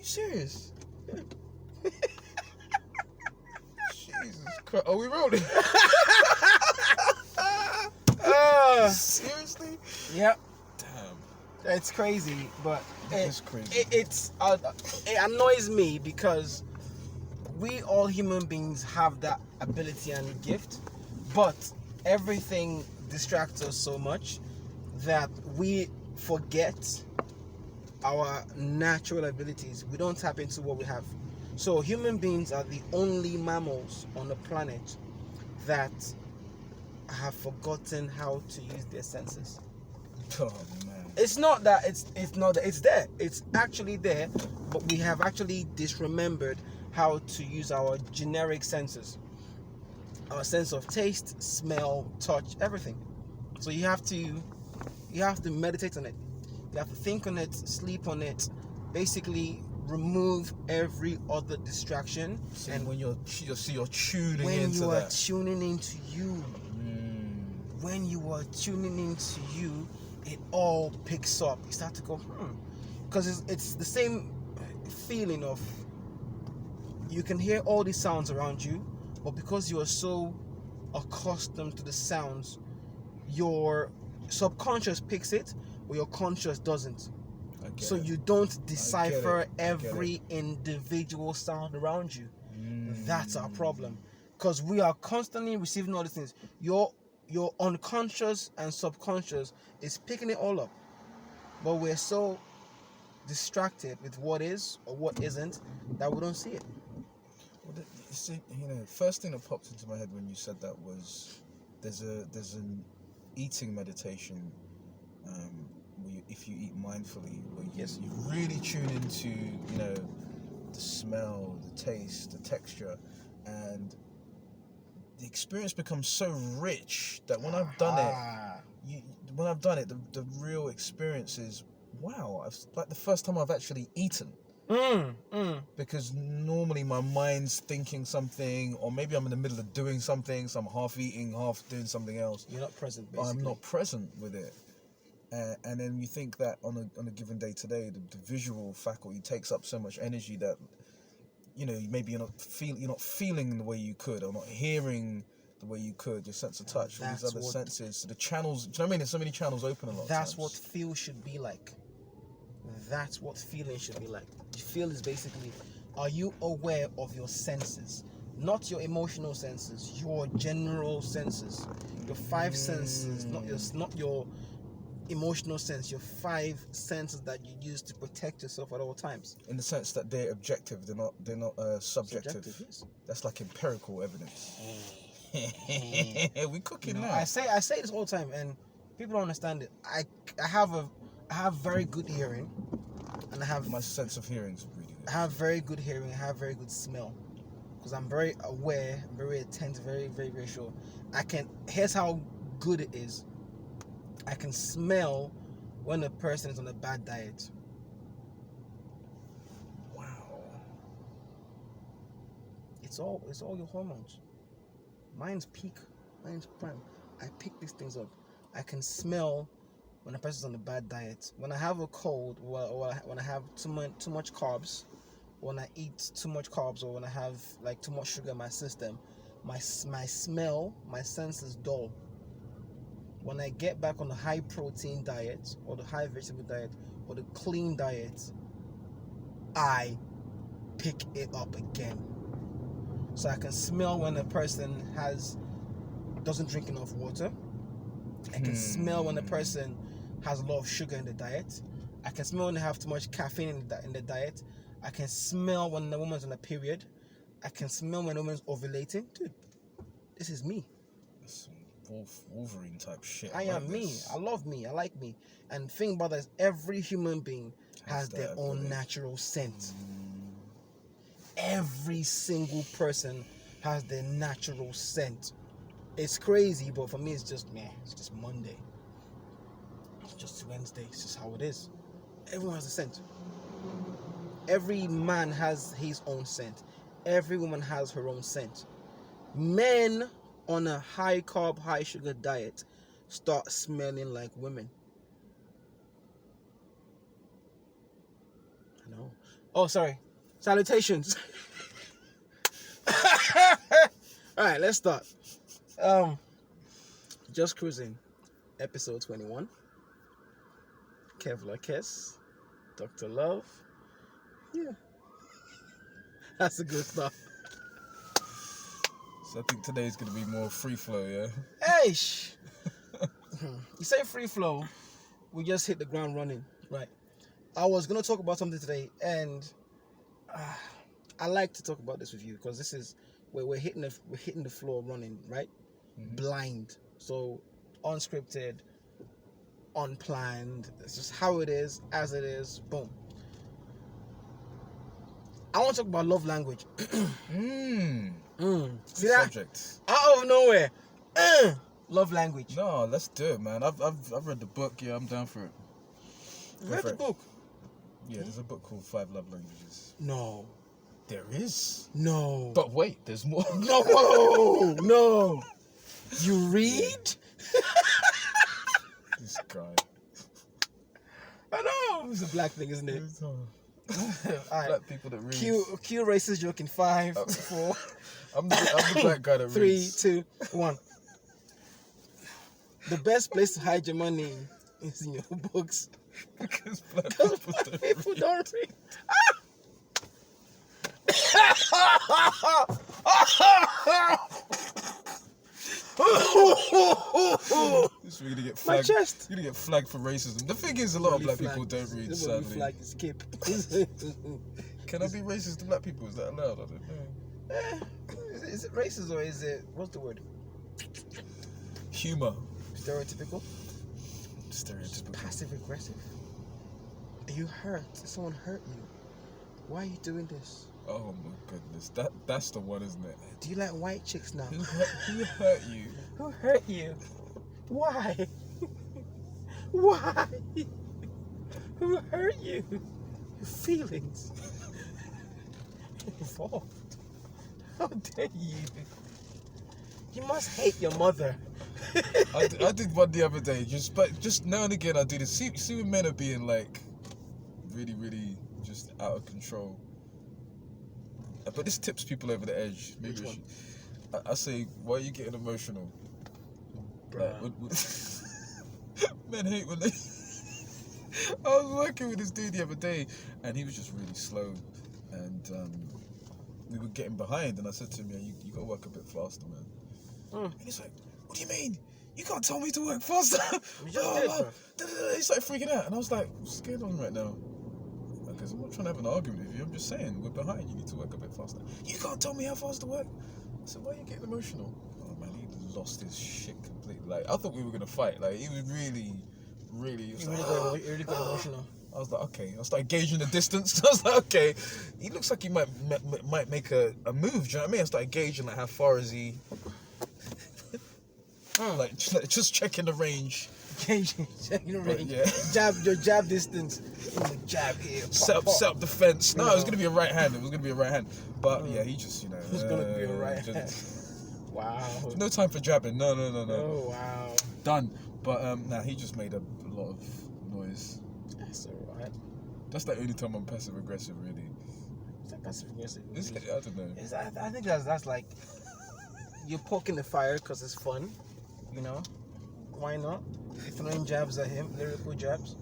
you serious? Jesus Christ. Are we rolling? Seriously? Yep. Damn. It's crazy, but It's crazy. It annoys me because we all human beings have that ability and gift, but everything distracts us so much that we forget our natural abilities. We don't tap into what we have. So human beings are the only mammals on the planet that have forgotten how to use their senses. Oh man. It's not that it's there. It's actually there, but we have actually disremembered how to use our generic senses. Our sense of taste, smell, touch, everything. So you have to meditate on it. You have to think on it, sleep on it, basically remove every other distraction. See, and when you're tuning when into you are that. tuning into you, when you are tuning into you, it all picks up. You start to go, because it's the same feeling of you can hear all these sounds around you, but because you are so accustomed to the sounds, your subconscious picks it, but your conscious doesn't. So you don't decipher every individual sound around you. That's our problem, because we are constantly receiving all these things. Your unconscious and subconscious is picking it all up, but we're so distracted with what is or what isn't that we don't see it. Well, first thing that popped into my head when you said that was there's an eating meditation where if you eat mindfully, where you really tune into the smell, the taste, the texture, and the experience becomes so rich that when I've done it, the real experience is wow. It's like the first time I've actually eaten. Because normally my mind's thinking something, or maybe I'm in the middle of doing something, so I'm half eating, half doing something else. You're not present, basically. I'm not present with it. And then you think that on a given day today, the visual faculty takes up so much energy that maybe you're not feeling the way you could, or not hearing the way you could. Your sense of touch, all these other senses. So the channels. Do you know what I mean? There's so many channels open a lot. That's what feel should be like. That's what feeling should be like. Feel is basically, are you aware of your senses? Not your emotional senses, your general senses. Your five senses, not your emotional sense, your five senses that you use to protect yourself at all times. In the sense that they're objective, they're not subjective. Yes. That's like empirical evidence. We cooking now. I say this all the time, and people don't understand it. I have very good hearing, and I have my sense of hearing is really good. I have very good hearing. I have very good smell, because I'm very aware, very attentive, very, very, very sure. Here's how good it is. I can smell when a person is on a bad diet. Wow. It's all your hormones. Mine's peak. Mine's prime. I pick these things up. I can smell when a person's on a bad diet. When I have a cold, or when I have too much carbs, when I eat too much carbs, or when I have like too much sugar in my system, my smell, my sense is dull. When I get back on the high protein diet, or the high vegetable diet, or the clean diet, I pick it up again. So I can smell when a person doesn't drink enough water. I can smell when a person has a lot of sugar in the diet. I can smell when they have too much caffeine in the diet. I can smell when the woman's on a period. I can smell when a woman's ovulating. Dude, this is me. That's some Wolverine type shit. I am me. I love me. I like me. And the thing about that is every human being has their own natural scent. Every single person has their natural scent. It's crazy, but for me it's just Monday. It's just Wednesday. It's just how it is. Everyone has a scent. Every man has his own scent. Every woman has her own scent. Men on a high carb, high sugar diet start smelling like women. I know. Oh, sorry. Salutations. All right, let's start. Just Cruising, episode 21. Kevlar Kiss, Dr. Love. Yeah, that's a good start. So I think today's gonna be more free flow, yeah. Hey, you say free flow, we just hit the ground running, right? I was gonna talk about something today, and I like to talk about this with you because this is where we're hitting the floor running, right? Mhm. Blind, so unscripted, unplanned. It's just how it is, as it is. Boom. I want to talk about love language. See that? Subject. Out of nowhere. Love language. No, let's do it, man. I've read the book. Yeah, I'm down for it. You Go read for the it. book? Yeah, there's a book called 5 Love Languages. No. There is. No. But wait, there's more. No. Whoa. No. You read? This guy. I know. It's a black thing, isn't it? All right. Black people that read. Cue racist joke in 5, 4, I'm the black guy that 3, reads. 2, 1. The best place to hide your money is in your books. Because black Because people black don't people read. don't read. This we're gonna get My flagged. chest. You're gonna get flagged for racism. The thing is, a lot of black people Flag. don't read. Nobody Sadly, flag is skip. can I be racist to black people? Is that allowed? I don't know. Is it racist or is it, what's the word? Humor, Stereotypical? stereotypical. Passive aggressive? Are you hurt? Did someone hurt you? Why are you doing this? Oh my goodness, that's the one, isn't it? Do you like white chicks now? Who hurt you? Who hurt you? Why? Why? Who hurt you? Your feelings involved. How dare you? You must hate your mother. I did one the other day. Just now and again I do this. See when men are being like really just out of control. But this tips people over the edge. Maybe Which I say, why are you getting emotional? Like, men hate when they. I was working with this dude the other day, and he was just really slow, and we were getting behind. And I said to him, "Yeah, you gotta work a bit faster, man." And he's like, "What do you mean? You can't tell me to work faster." We just did, bro. He started freaking out, and I was like, "What's going on right now?" Because I'm not trying to have an argument with you. I'm just saying we're behind. You need to work a bit faster. You can't tell me how fast to work. I said, why are you getting emotional? Oh man, he lost his shit completely. Like I thought we were gonna fight. Like he was really. You really got emotional. I was like, okay. I started gauging the distance. I was like, okay, he looks like he might make a move. Do you know what I mean? I started gauging like how far is he. Like just checking the range. Checking the range. Yeah. Your jab distance. Jab here. Set up the fence. No, it was gonna be a right hand. But yeah, he just It was gonna be a right hand. Wow. No time for jabbing. No. Oh wow. Done. But he just made a lot of noise. That's alright. That's the only time I'm passive aggressive, really. It's like passive aggressive. I don't know. I think that's like you're poking the fire because it's fun. You know, why not? You're throwing jabs at him, lyrical jabs,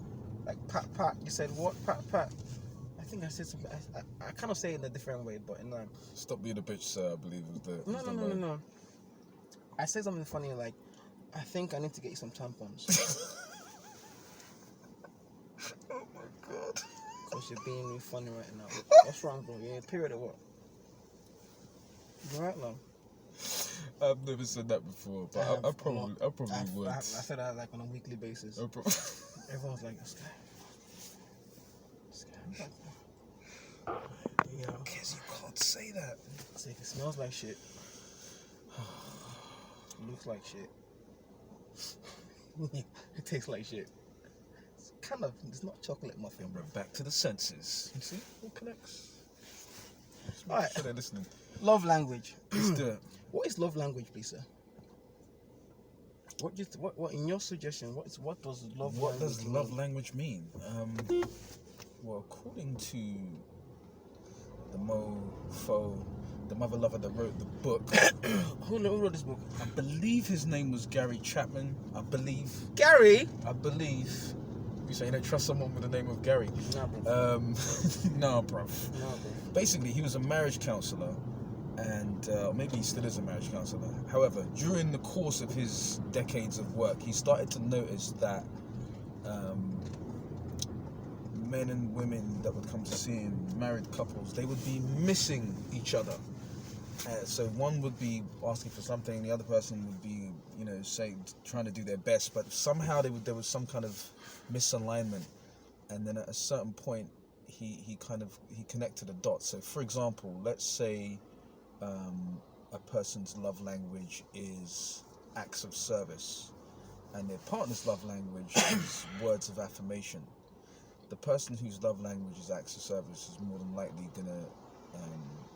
like pat. You said what? Pat. I think I said something. I kind of say it in a different way, but in Stop being a bitch, sir. I believe was the no. I said something funny like, I think I need to get you some tampons. Oh my god. Because you're being really funny right now. What's wrong, bro? You're in a period or what? You alright now? I've never said that before, but I probably would. I said that like on a weekly basis. Everyone's like, this guy. You know, Kids, you can't say that. it's like, it smells like shit. It looks like shit. It tastes like shit. It's not chocolate muffin, And bro. we're back to the senses. You see? It connects. Alright. Sure they're listening. Love language. Let's do it. What is love language, please, sir? What in your suggestion? What does love? What language does love mean? language mean? Well, according to Foe, the mother lover that wrote the book. Who wrote this book? I believe his name was Gary Chapman. I believe. Gary? You say you don't trust someone with the name of Gary. Nah, bro. No, bro. Nah, bro. Basically, he was a marriage counselor, and maybe he still is a marriage counselor. However, during the course of his decades of work, he started to notice that men and women that would come to see him, married couples, they would be missing each other. So one would be asking for something, the other person would be, trying to do their best, but somehow there was some kind of misalignment. And then at a certain point, he connected the dots. So for example, let's say a person's love language is acts of service, and their partner's love language is words of affirmation. The person whose love language is acts of service is more than likely gonna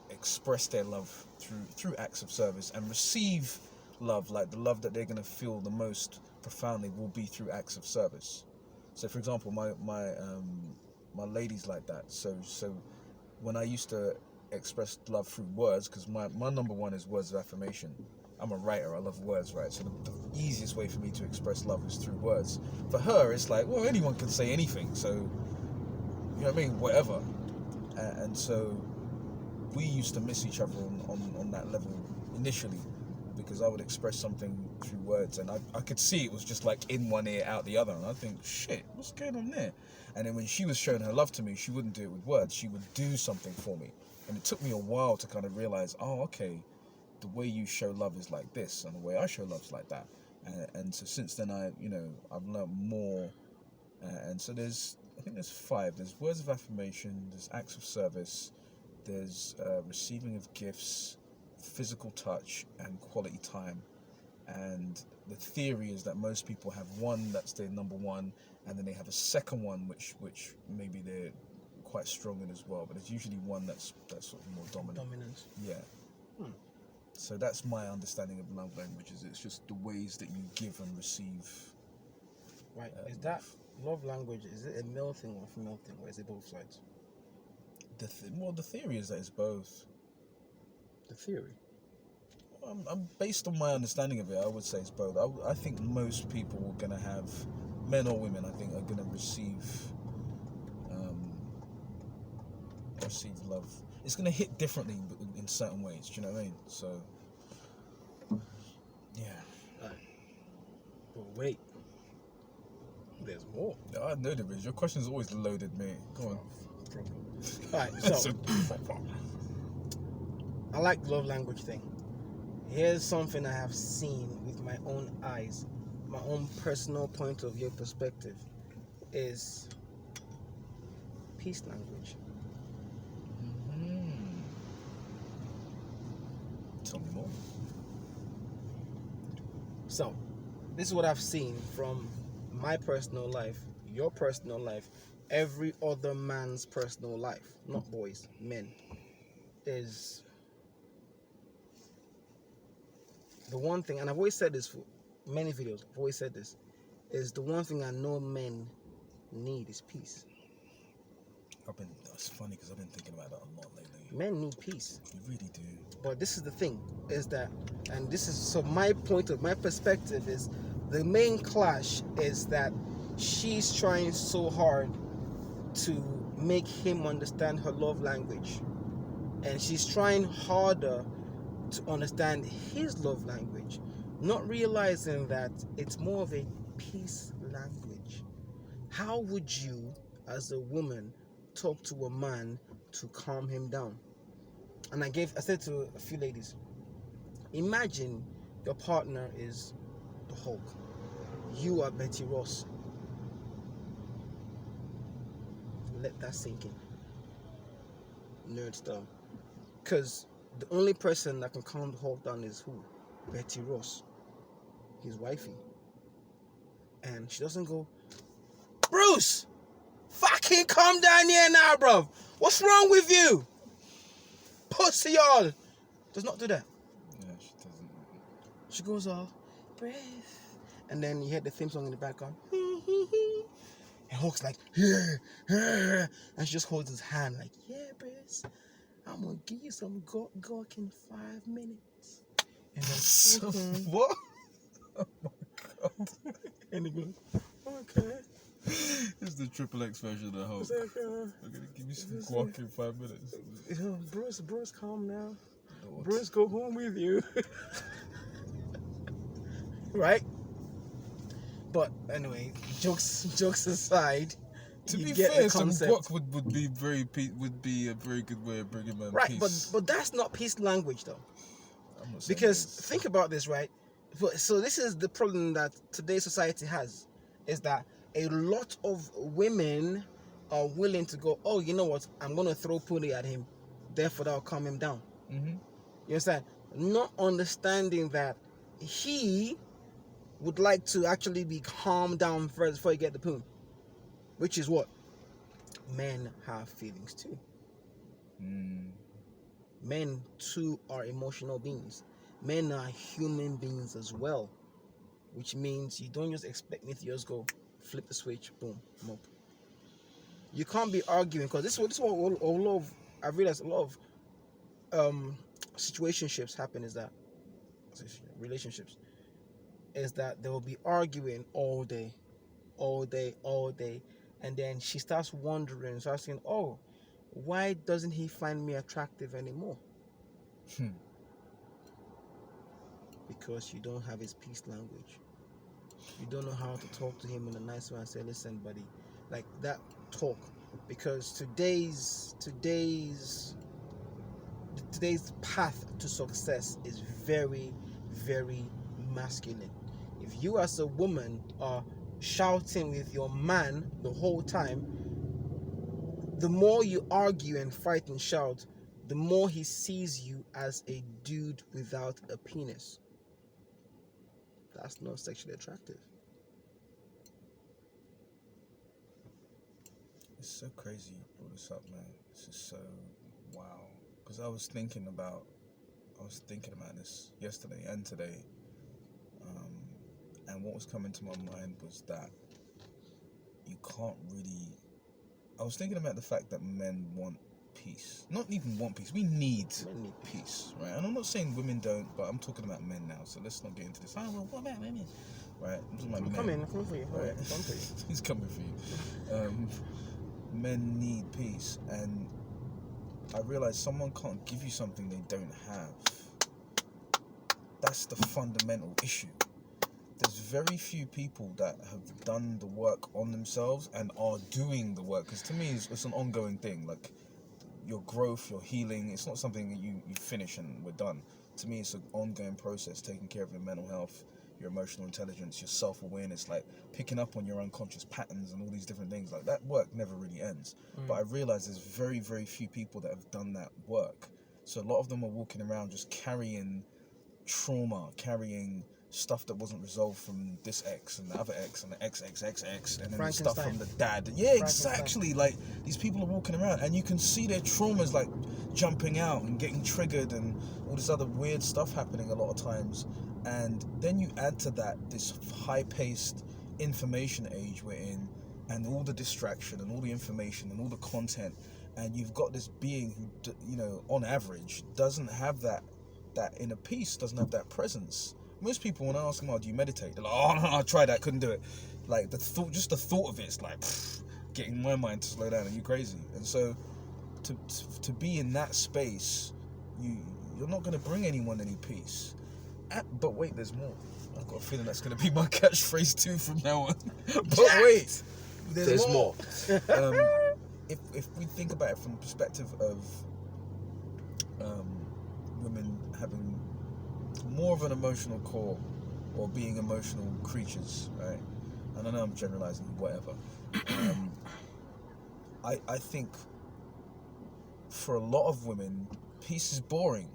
express their love through acts of service, and receive love, like the love that they're gonna feel the most profoundly, will be through acts of service. So for example, my lady's like that. So when I used to express love through words, because my number one is words of affirmation. I'm a writer, I love words, right? So the easiest way for me to express love is through words. For her, it's like, well, anyone can say anything, so, you know what I mean, whatever. And so we used to miss each other on that level initially, because I would express something through words, and I could see it was just like in one ear, out the other, and I think, shit, what's going on there? And then when she was showing her love to me, she wouldn't do it with words, she would do something for me. And it took me a while to kind of realize, oh, okay, the way you show love is like this, and the way I show love is like that. And so since then, I've learned more. And so I think there's 5. There's words of affirmation, there's acts of service, there's receiving of gifts, physical touch, and quality time. And the theory is that most people have one that's their number one, and then they have a second one which maybe they're quite strong in as well, but it's usually one that's sort of more dominant. Yeah. So that's my understanding of love languages. It's just the ways that you give and receive. Right. Is that love language, is it a male thing or a female thing, or is it both sides? The theory is that it's both. The theory? I'm based on my understanding of it, I would say it's both. I think most people are going to have, men or women, I think, are going to receive love. It's going to hit differently in certain ways, do you know what I mean? So, yeah. Right. But wait, there's more. I know there is. Your question's always loaded, mate. Go on. Alright, so I like the love language thing. Here's something I have seen with my own eyes, my own personal point of view perspective, is peace language. Tell me more. So, this is what I've seen from my personal life, your personal life, every other man's personal life, not boys, men, is the one thing, and I've always said this for many videos, I've always said this, is the one thing I know men need is peace. It's funny because I've been thinking about that a lot lately. Men need peace. You really do. But this is the thing, is that, and this is, so my perspective is, the main clash is that she's trying so hard to make him understand her love language, and she's trying harder to understand his love language, not realizing that it's more of a peace language. How would you, as a woman, talk to a man to calm him down? And I said to a few ladies, imagine your partner is the Hulk, you are Betty Ross. Let that sink in. Nerd style. Because the only person that can calm the Hulk down is who? Betty Ross, his wifey. And she doesn't go, Bruce, fucking calm down here now, bro. What's wrong with you? Pussy y'all. Does not do that. Yeah, she doesn't. She goes off, breathe. And then you hear the theme song in the background. And Hulk's like, yeah. And she just holds his hand like, yeah, Bruce, I'm I'm gonna give you some gawk in 5 minutes. And then, So, okay. what? Oh my god. And he goes, okay. This is the triple X version of the Hulk. It's like, I'm gonna give you some it's guac in 5 minutes. Bruce, calm now. Lord. Bruce, go home with you. Right? But anyway, jokes aside, To you be get fair, the some concept. guac would be a very good way of bringing man Right, peace. but that's not peace language though. I'm not saying Because it is. think about this, right? So this is the problem that today's society has, is that a lot of women are willing to go, oh, you know what? I'm going to throw puli at him. Therefore, that'll calm him down. Mm-hmm. You understand? Not understanding that he would like to actually be calmed down first before you get the poon. Which is what? Men have feelings too. Mm. Men too are emotional beings. Men are human beings as well. Which means you don't just expect me to just go flip the switch, boom, mope. You can't be arguing, because this is what a lot of, I've realized a lot of situationships happen, is that relationships is that they will be arguing all day, and then she starts wondering, starts saying, oh, why doesn't he find me attractive anymore? Because you don't have his peace language. You don't know how to talk to him in a nice way and say, listen, buddy, like that talk. Because today's path to success is very, very masculine. If you as a woman are shouting with your man the whole time, the more you argue and fight and shout, the more he sees you as a dude without a penis. That's not sexually attractive. It's so crazy you brought this up, man. This is so wow. Because I was thinking about this yesterday and today. And what was coming to my mind was that you can't really. I was thinking about the fact that men want peace. Not even want peace. We need peace, right? And I'm not saying women don't, but I'm talking about men now. So let's not get into this. Oh, well, what about women? Right? I'm talking about men. I'm coming for you. Right? I'm coming for you. He's coming for you. Men need peace, and I realize someone can't give you something they don't have. That's the fundamental issue. There's very few people that have done the work on themselves and are doing the work. Because to me, it's an ongoing thing. Like your growth, your healing, it's not something that you finish and we're done. To me, it's an ongoing process, taking care of your mental health, your emotional intelligence, your self-awareness, like picking up on your unconscious patterns and all these different things. Like that work never really ends. But I realize there's very, very few people that have done that work. So a lot of them are walking around just carrying trauma, carrying stuff that wasn't resolved from this ex and the other ex and the XXXX and then the stuff from the dad. Yeah, exactly. Like these people are walking around and you can see their traumas like jumping out and getting triggered and all this other weird stuff happening a lot of times. And then you add to that this high-paced information age we're in, and all the distraction and all the information and all the content, and you've got this being who, you know, on average doesn't have that inner peace, doesn't have that presence. Most people, when I ask them, "Oh, do you meditate?" They're like, "Oh no, I tried that, couldn't do it." Like the thought of it's like getting my mind to slow down. Are you crazy? And so to be in that space, you're not going to bring anyone any peace. But wait, there's more. I've got a feeling that's going to be my catchphrase too from now on. But wait, there's more. If we think about it from the perspective of women having more of an emotional core or being emotional creatures, right? And I know I'm generalizing, whatever. I think for a lot of women, peace is boring.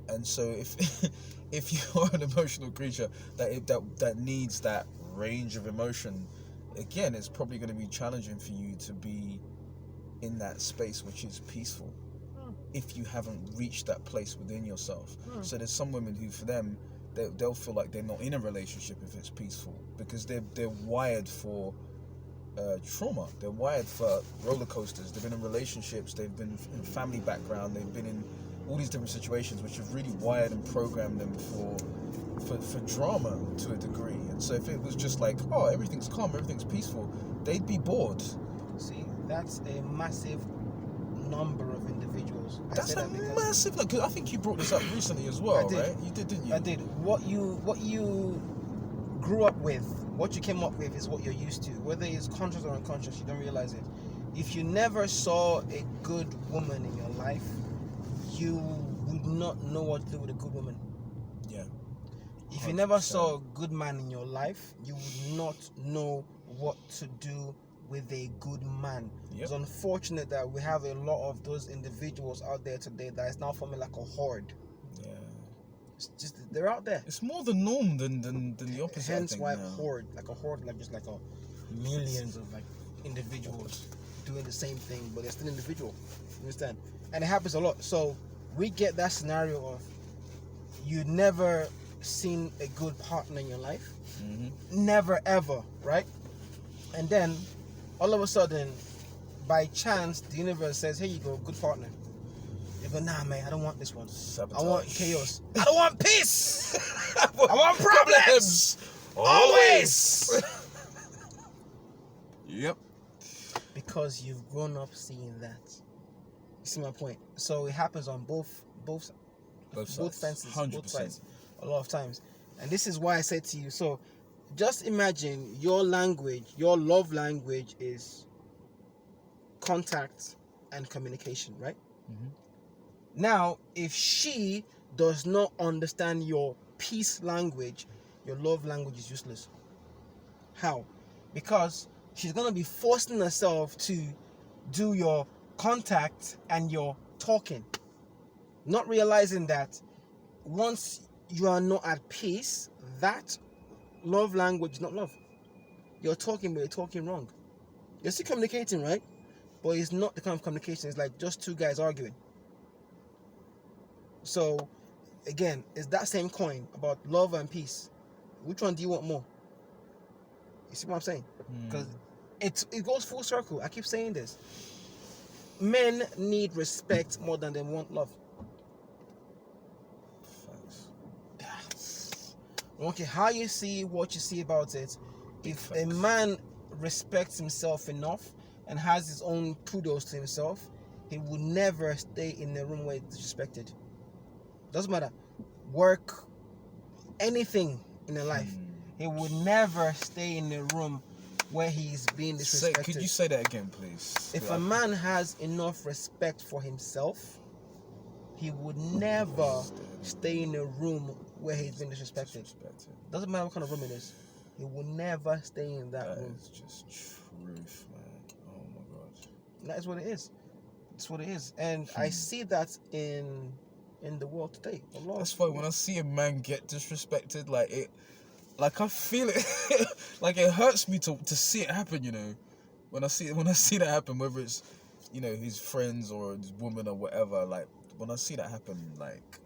And so if you're an emotional creature that needs that range of emotion, again, it's probably going to be challenging for you to be in that space which is peaceful if you haven't reached that place within yourself. So there's some women who, for them, they'll feel like they're not in a relationship if it's peaceful, because they're wired for trauma. They're wired for roller coasters. They've been in relationships. They've been in family background. They've been in all these different situations, which have really wired and programmed them for drama to a degree. And so if it was just like, oh, everything's calm, everything's peaceful, they'd be bored. See, that's a massive number of individuals. That's a massive. Like, I think you brought this up recently as well, right? You did, didn't you? I did. What you grew up with, what you came up with, is what you're used to. Whether it's conscious or unconscious, you don't realize it. If you never saw a good woman in your life, you would not know what to do with a good woman. Yeah. If you never saw a good man in your life, you would not know what to do with a good man. Yep. It's unfortunate that we have a lot of those individuals out there today that is now forming like a horde. Yeah. It's just, they're out there. It's more the norm than the opposite. Hence why now. horde, like just like a millions of like individuals doing the same thing, but they're still individual. You understand? And it happens a lot. So we get that scenario of you never seen a good partner in your life, never ever, right? And then all of a sudden, by chance, the universe says, "Here you go, good partner." You go, "Nah, man, I don't want this one. Sabotage. I want chaos. I don't want peace. I want problems. Always." Yep. Because you've grown up seeing that. You see my point? So it happens on both fences, 100%. both sides, a lot of times. And this is why I said to you, so just imagine your language, your love language is contact and communication, right? Now, if she does not understand your peace language, your love language is useless. How? Because she's going to be forcing herself to do your contact and your talking, not realizing that once you are not at peace, that love language is not love. You're talking, but you're talking wrong. You're still communicating, right? But it's not the kind of communication. It's like just two guys arguing. So, again, it's that same coin about love and peace. Which one do you want more? You see what I'm saying? Because it goes full circle. I keep saying this. Men need respect more than they want love. Facts. Okay, how you see what you see about it. If a man respects himself enough and has his own kudos to himself, he will never stay in a room where he's disrespected. Doesn't matter. Work, anything in your life. He would never stay in a room where he's being disrespected. Could you say that again, please? If a man has enough respect for himself, he would never stay in a room where he's been disrespected. Doesn't matter what kind of room it is. He will never stay in that room. That is just truth, man. Oh my God. That is what it is. That's what it is. And I see that in the world today. That's why when I see a man get disrespected, like I feel it, like it hurts me to see it happen. You know, when I see that happen, whether it's, you know, his friends or his woman or whatever. Like when I see that happen, like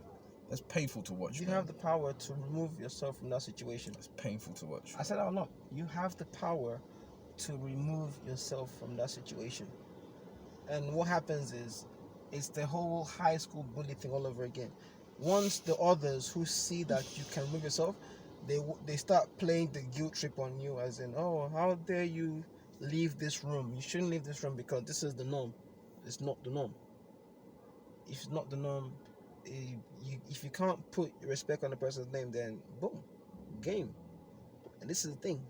that's painful to watch. You have the power to remove yourself from that situation. It's painful to watch. I said that a lot. You have the power to remove yourself from that situation. And what happens is, it's the whole high school bully thing all over again. Once the others who see that you can remove yourself, they start playing the guilt trip on you, as in, oh, how dare you leave this room? You shouldn't leave this room because this is the norm. It's not the norm. If it's not the norm, if you can't put respect on the person's name, then boom, game. And this is the thing.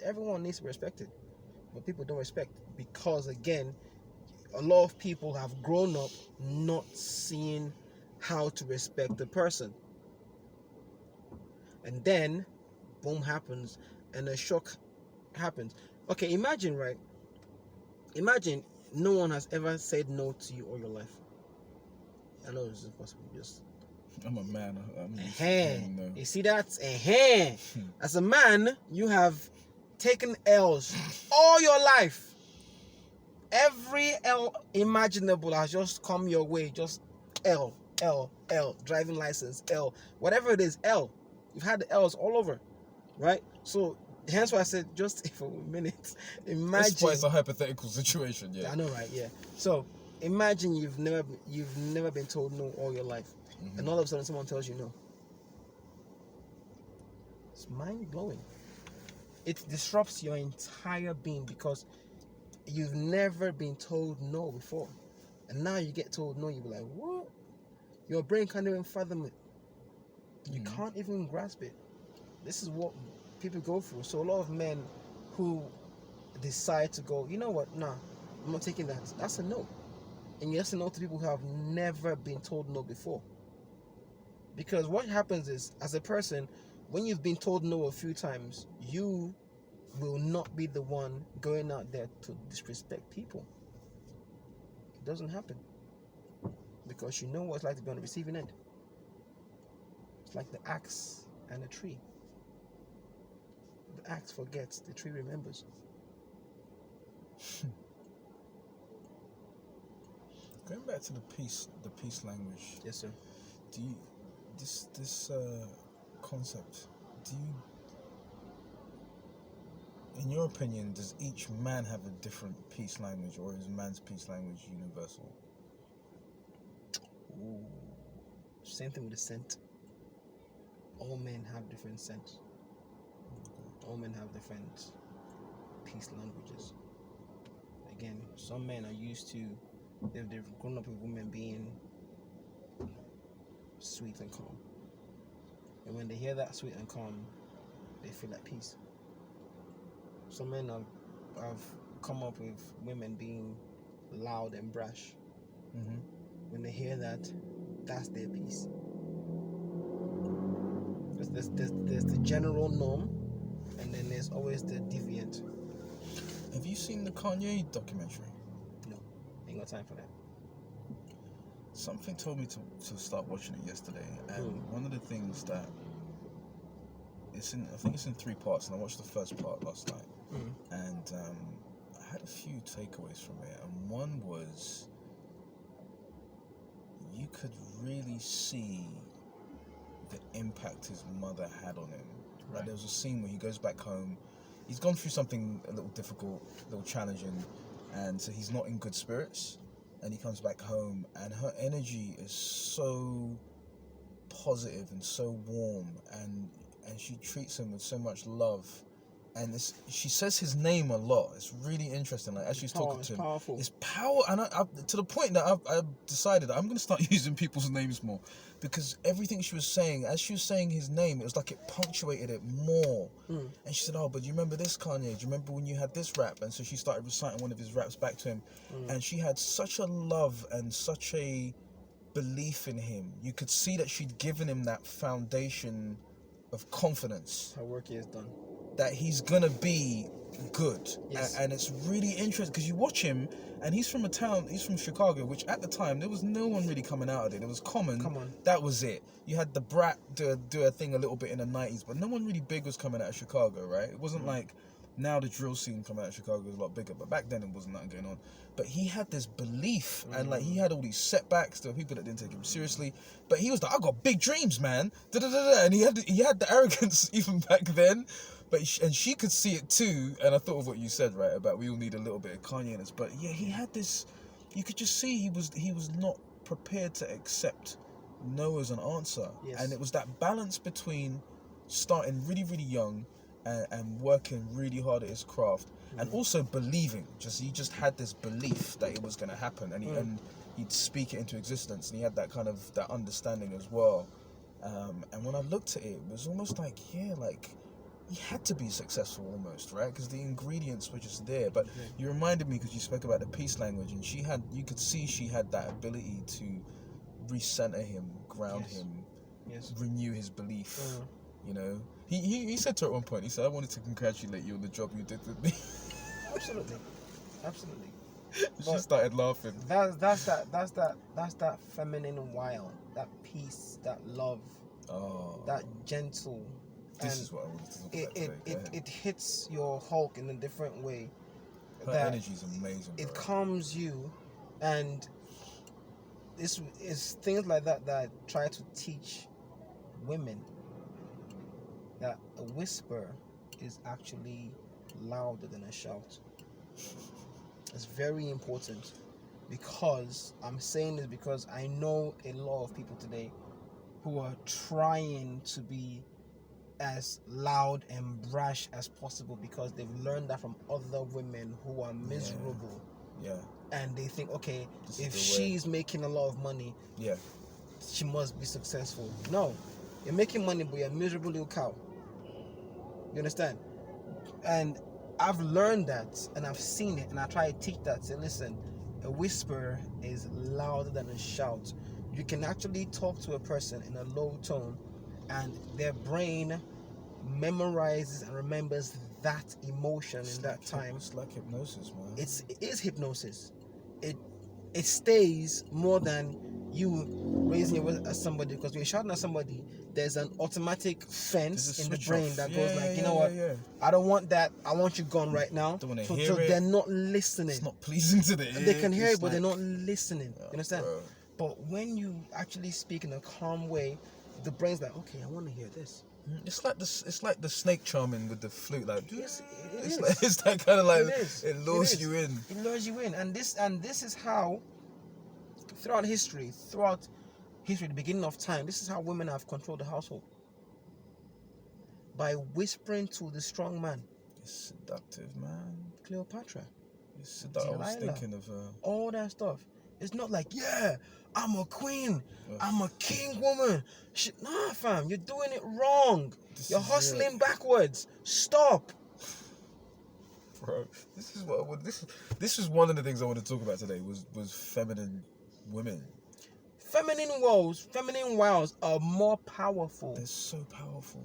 Everyone needs to be respected, but people don't respect because, again, a lot of people have grown up not seeing how to respect the person. And then, boom happens, and a shock happens. Okay, imagine, right? Imagine no one has ever said no to you all your life. I know this is impossible. Just I'm a man. No. You see that? As a man, you have taken L's all your life. Every L imaginable has just come your way. Just L. Driving license, L. Whatever it is, L. You've had the L's all over, right? So Hence why I said just for a minute. It's Imagine. a hypothetical situation, yeah. I know, right? Yeah. So imagine you've never been told no all your life, Mhm. and all of a sudden someone tells you no. It's mind blowing. It disrupts your entire being because you've never been told no before, and now you get told no. You be like, what? Your brain can't even fathom it. You Mhm. can't even grasp it. This is what people go through. So a lot of men who decide to go, you know what? Nah, I'm not taking that. That's a no. And yes, a no to people who have never been told no before. Because what happens is, as a person, when you've been told no a few times, you will not be the one going out there to disrespect people. It doesn't happen. Because you know what it's like to be on the receiving end. It's like the axe and a tree. The axe forgets, the tree remembers. Going back to the peace language. Yes, sir. Do you this concept? Do you, in your opinion, does each man have a different peace language, or is man's peace language universal? Ooh. Same thing with the scent. All men have different scents. All men have different peace languages. Again, some men are used to, they've grown up with women being sweet and calm. And when they hear that sweet and calm, they feel at peace. Some men have come up with women being loud and brash. Mm-hmm. When they hear that, that's their peace. There's the general norm, and then there's always the deviant. Have you seen the Kanye documentary? No, ain't got time for that. Something told me to start watching it yesterday, and one of the things that I think it's in 3 parts, and I watched the first part last night, and I had a few takeaways from it, and one was you could really see the impact his mother had on him. Right. Like, there was a scene where he goes back home. He's gone through something a little difficult, a little challenging, and so he's not in good spirits. And he comes back home, and her energy is so positive and so warm, and she treats him with so much love. And she says his name a lot. It's really interesting. Like, as she's talking to him, powerful. it's power, and I to the point that I've decided I'm going to start using people's names more, because everything she was saying, as she was saying his name, it was like it punctuated it more. And she said, "Oh, but do you remember this, Kanye? Do you remember when you had this rap?" And so she started reciting one of his raps back to him, and she had such a love and such a belief in him. You could see that she'd given him that foundation of confidence. Her work is done. That he's gonna be good. Yes. And it's really interesting because you watch him, and he's from Chicago, which at the time there was no one really coming out of it. It was Common. That was it. You had the Brat do a thing a little bit in the 90s, but no one really big was coming out of Chicago, right? It wasn't like now the drill scene coming out of Chicago is a lot bigger, but back then it wasn't nothing going on. But he had this belief, and like he had all these setbacks. There were people that didn't take him seriously, but he was like, "I got big dreams, man." And he had the arrogance even back then. But she could see it too, and I thought of what you said, right, about we all need a little bit of Kanye in us. But yeah, he had this. You could just see he was not prepared to accept no as an answer, and it was that balance between starting really, really young and working really hard at his craft, and also believing. He just had this belief that it was going to happen, and he'd speak it into existence, and he had that kind of that understanding as well. And when I looked at it, it was almost like he had to be successful almost, right? Because the ingredients were just there. But you reminded me, because you spoke about the peace language, and you could see she had that ability to recenter him, ground him, renew his belief. You know, he said to her at one point, he said, "I wanted to congratulate you on the job you did with me." Absolutely. She started laughing. That's that feminine wild, that peace, that love, that gentle. This is what I wanted to talk about. It hits your Hulk in a different way. Her energy is amazing. It calms you, and it's things like that I try to teach women. That a whisper is actually louder than a shout. It's very important, because I'm saying this because I know a lot of people today who are trying to be as loud and brash as possible because they've learned that from other women who are miserable. Yeah. And they think, okay, This if is the way. she's making a lot of money, Yeah. she must be successful. No, you're making money, but you're a miserable little cow. You understand? And I've learned that, and I've seen it, and I try to teach that. Say, listen, a whisper is louder than a shout. You can actually talk to a person in a low tone, and their brain memorizes and remembers that emotion in that time. It's like hypnosis, man. It is hypnosis. It stays more than you raising your voice at somebody, because when you're shouting at somebody, there's an automatic fence in the brain that goes like, you know what? I don't want that. I want you gone right now. Don't want to So hear it. they're not listening. It's not pleasing to the ear. They can hear It's it, but like, they're not listening. You understand? bro. But when you actually speak in a calm way, the brain's like, okay, I want to hear this. It's like the snake charming with the flute. Like, Yes, it it's is. like, it's that kind of like It is. it lures It is. you in. It lures you in, and this is how throughout history, the beginning of time, this is how women have controlled the household, by whispering to the strong man. It's seductive, man. Cleopatra, It's seductive. I was Delilah. thinking of all that stuff. It's not like, yeah, I'm a queen, Ugh. I'm a king woman. Nah, fam, you're doing it wrong. You're hustling backwards. Stop. bro. This is what this is one of the things I want to talk about today. Was feminine women. Feminine wows are more powerful. They're so powerful.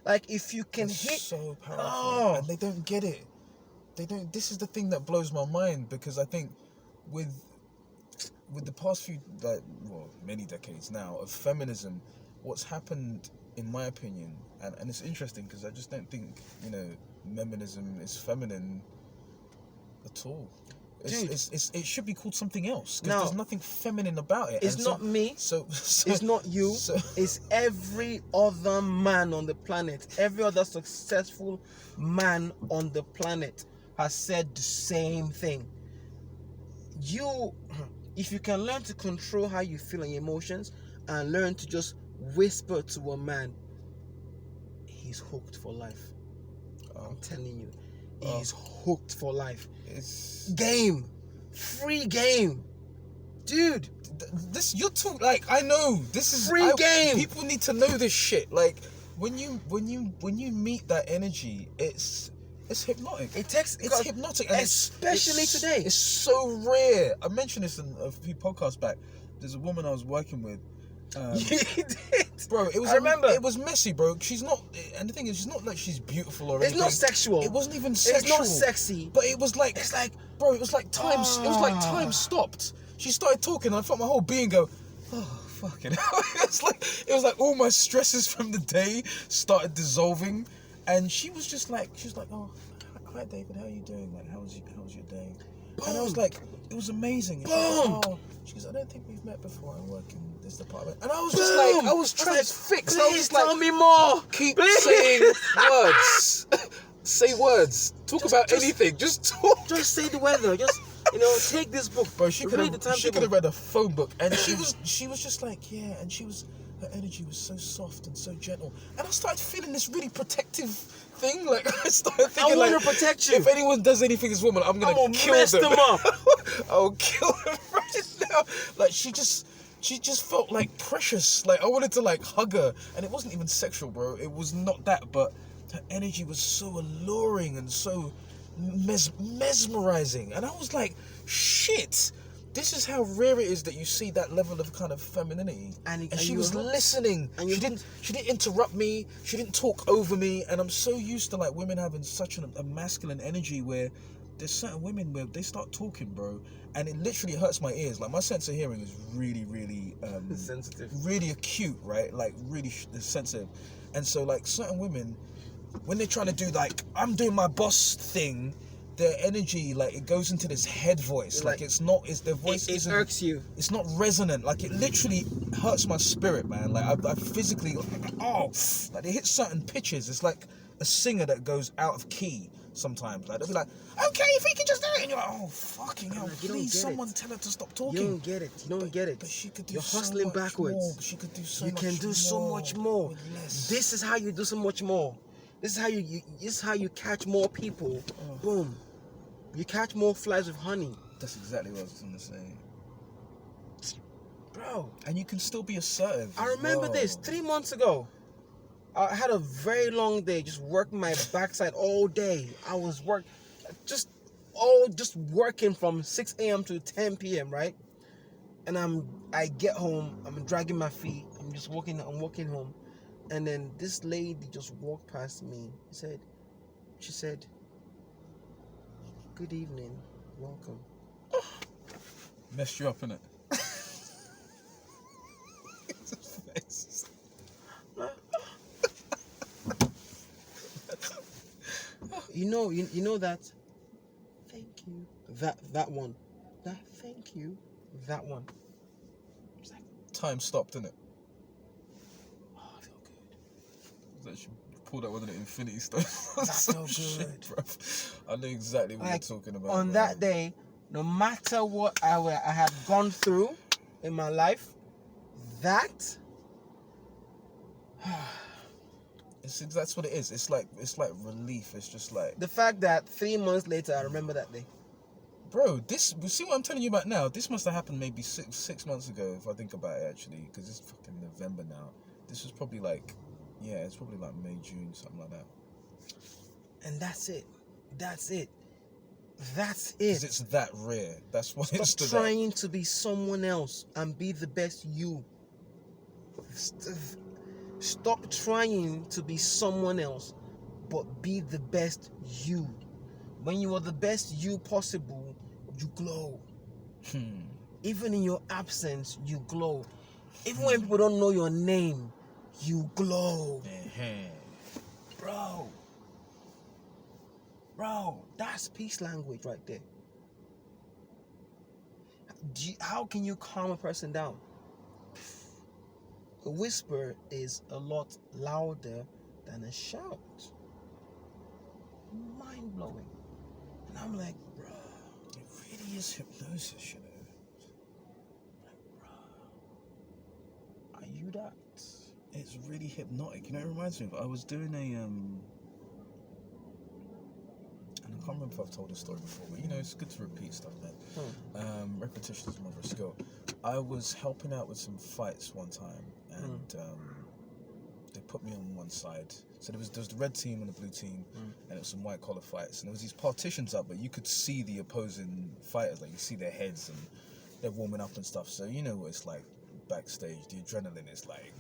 Like, if you can They're hit, so powerful, Oh. and they don't get it. They don't. This is the thing that blows my mind, because I think with the past few, many decades now of feminism, what's happened, in my opinion, and it's interesting because I just don't think feminism is feminine at all. Dude. It should be called something else, because Now, there's nothing feminine about it. it's And not me. So It's not you. So, It's every other man on the planet. Every other successful man on the planet has said the same thing. If you can learn to control how you feel and your emotions, and learn to just whisper to a man, he's hooked for life. I'm telling you, he's hooked for life. it's Game, free game, dude. this you're too like I know this is Free game. People need to know this shit. Like when you meet that energy, it's hypnotic. It's hypnotic, and especially today. It's so rare. I mentioned this in a few podcasts back. There's a woman I was working with. You did, Bro, it was. I remember. It was messy, bro. She's not, and the thing is, she's not like she's beautiful or It's anything. not sexual. It wasn't even sexual. It's not sexy. But it was like, bro, it was like time. It was like time stopped. She started talking, and I felt my whole being go, oh fucking hell. It was like all my stresses from the day started dissolving, and she was like, oh, hi David, how are you doing? Like, how's your day? Boom. And I was like, it was amazing. Boom. She goes, I don't think we've met before. I work in this department. And I was just like, I was transfixed. I was just like, tell me more. keep Please. saying words. Say words. Talk about anything. Just talk. Just say the weather. Just take this book. Bro, she could Read the have timetable. read a phone book, and she was just like, yeah, and her energy was so soft and so gentle, and I started feeling this really protective thing. Like I started thinking, I want like, to protect you. if anyone does anything to this woman, I'm gonna kill mess them up. I'll kill them right now. Like she just felt like precious. Like I wanted to like hug her, and it wasn't even sexual, bro. It was not that, but her energy was so alluring and so mesmerizing, and I was like, shit. This is how rare it is that you see that level of kind of femininity. And she was listening. And she didn't interrupt me. She didn't talk over me. And I'm so used to like women having such a masculine energy where there's certain women where they start talking, bro, and it literally hurts my ears. Like my sense of hearing is really, really sensitive, really acute, right? Like really sensitive. And so like certain women, when they're trying to do like I'm doing my boss thing, their energy, like it goes into this head voice, like it's their voice it irks you. It's not resonant. Like it literally hurts my spirit, man. Like I physically like they hit certain pitches. It's like a singer that goes out of key sometimes. Like they'll be like, okay, if we can just do it, and you're like, oh fucking hell, like, you don't please get someone it. tell her to stop talking. You don't get it. You don't get it. But she could do You're so hustling much backwards. more. She could do so You much can do so much more. with less. This is how you do so much more. This is how this is how you catch more people. Oh. Boom. You catch more flies with honey. That's exactly what I was gonna say. Bro. And you can still be assertive. I remember this 3 months ago. I had a very long day, just working my backside all day. I was just working from 6 a.m. to 10 p.m. right? And I get home, I'm dragging my feet, I'm walking home, and then this lady just walked past me. She said, "Good evening, welcome." Messed you up, innit? You know that. Thank you. That one. That thank you. That one. Time stopped, innit? Oh, I feel good. That she pulled out one of the Infinity Stones. That's so good. Bruv. I know exactly what you're talking about. On that day, no matter what I had gone through in my life, that's what it is. It's like relief. It's just like the fact that 3 months later I remember that day. Bro, see what I'm telling you about now? This must have happened maybe six months ago, if I think about it, actually, because it's fucking November now. This was probably like, it's probably like May, June, something like that. And that's it. That's it. Because it's that rare. That's what it's Stop trying to be someone else and be the best you. Stop trying to be someone else, but be the best you. When you are the best you possible, you glow. Even in your absence, you glow. Even when people don't know your name, you glow. Bro, that's peace language right there. How can you calm a person down? A whisper is a lot louder than a shout. Mind blowing. And I'm like, bro, it really is hypnosis, you know. Like, bro, are you that? It's really hypnotic. You know, it reminds me of, I was doing and I can't remember if I've told this story before, but you know, it's good to repeat stuff, man. Repetition is the mother of skill. I was helping out with some fights one time, and they put me on one side. So there was the red team and the blue team, and it was some white collar fights, and there was these partitions up, but you could see the opposing fighters, like you see their heads, and they're warming up and stuff. So you know what it's like backstage. The adrenaline is like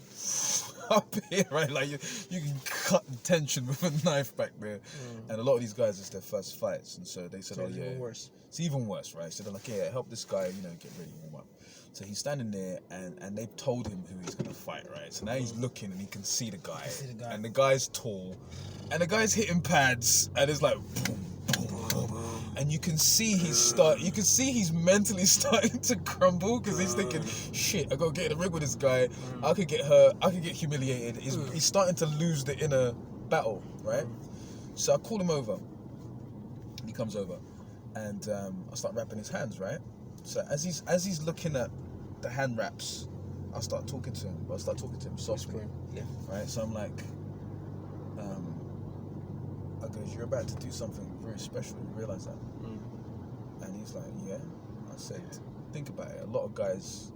up here, right? Like you can cut the tension with a knife back there. And a lot of these guys, it's their first fights, and so they said, So it's even worse. It's even worse, right? So they're like, help this guy, you know, get ready, warm up. So he's standing there, and they've told him who he's gonna fight, right? So now he's looking, and he can see the guy, and the guy's tall, and the guy's hitting pads, and it's like boom, boom, boom. And you can see he's mentally starting to crumble, because he's thinking, shit, I gotta get in the ring with this guy. I could get hurt, I could get humiliated. He's starting to lose the inner battle, right? So I call him over. He comes over, and I start wrapping his hands, right? So as he's looking at the hand wraps, I start talking to him, but I start talking to him softly. Yeah. Right? So I'm like, I goes, you're about to do something very special, you realise that? And he's like, yeah. I said, think about it. A lot of guys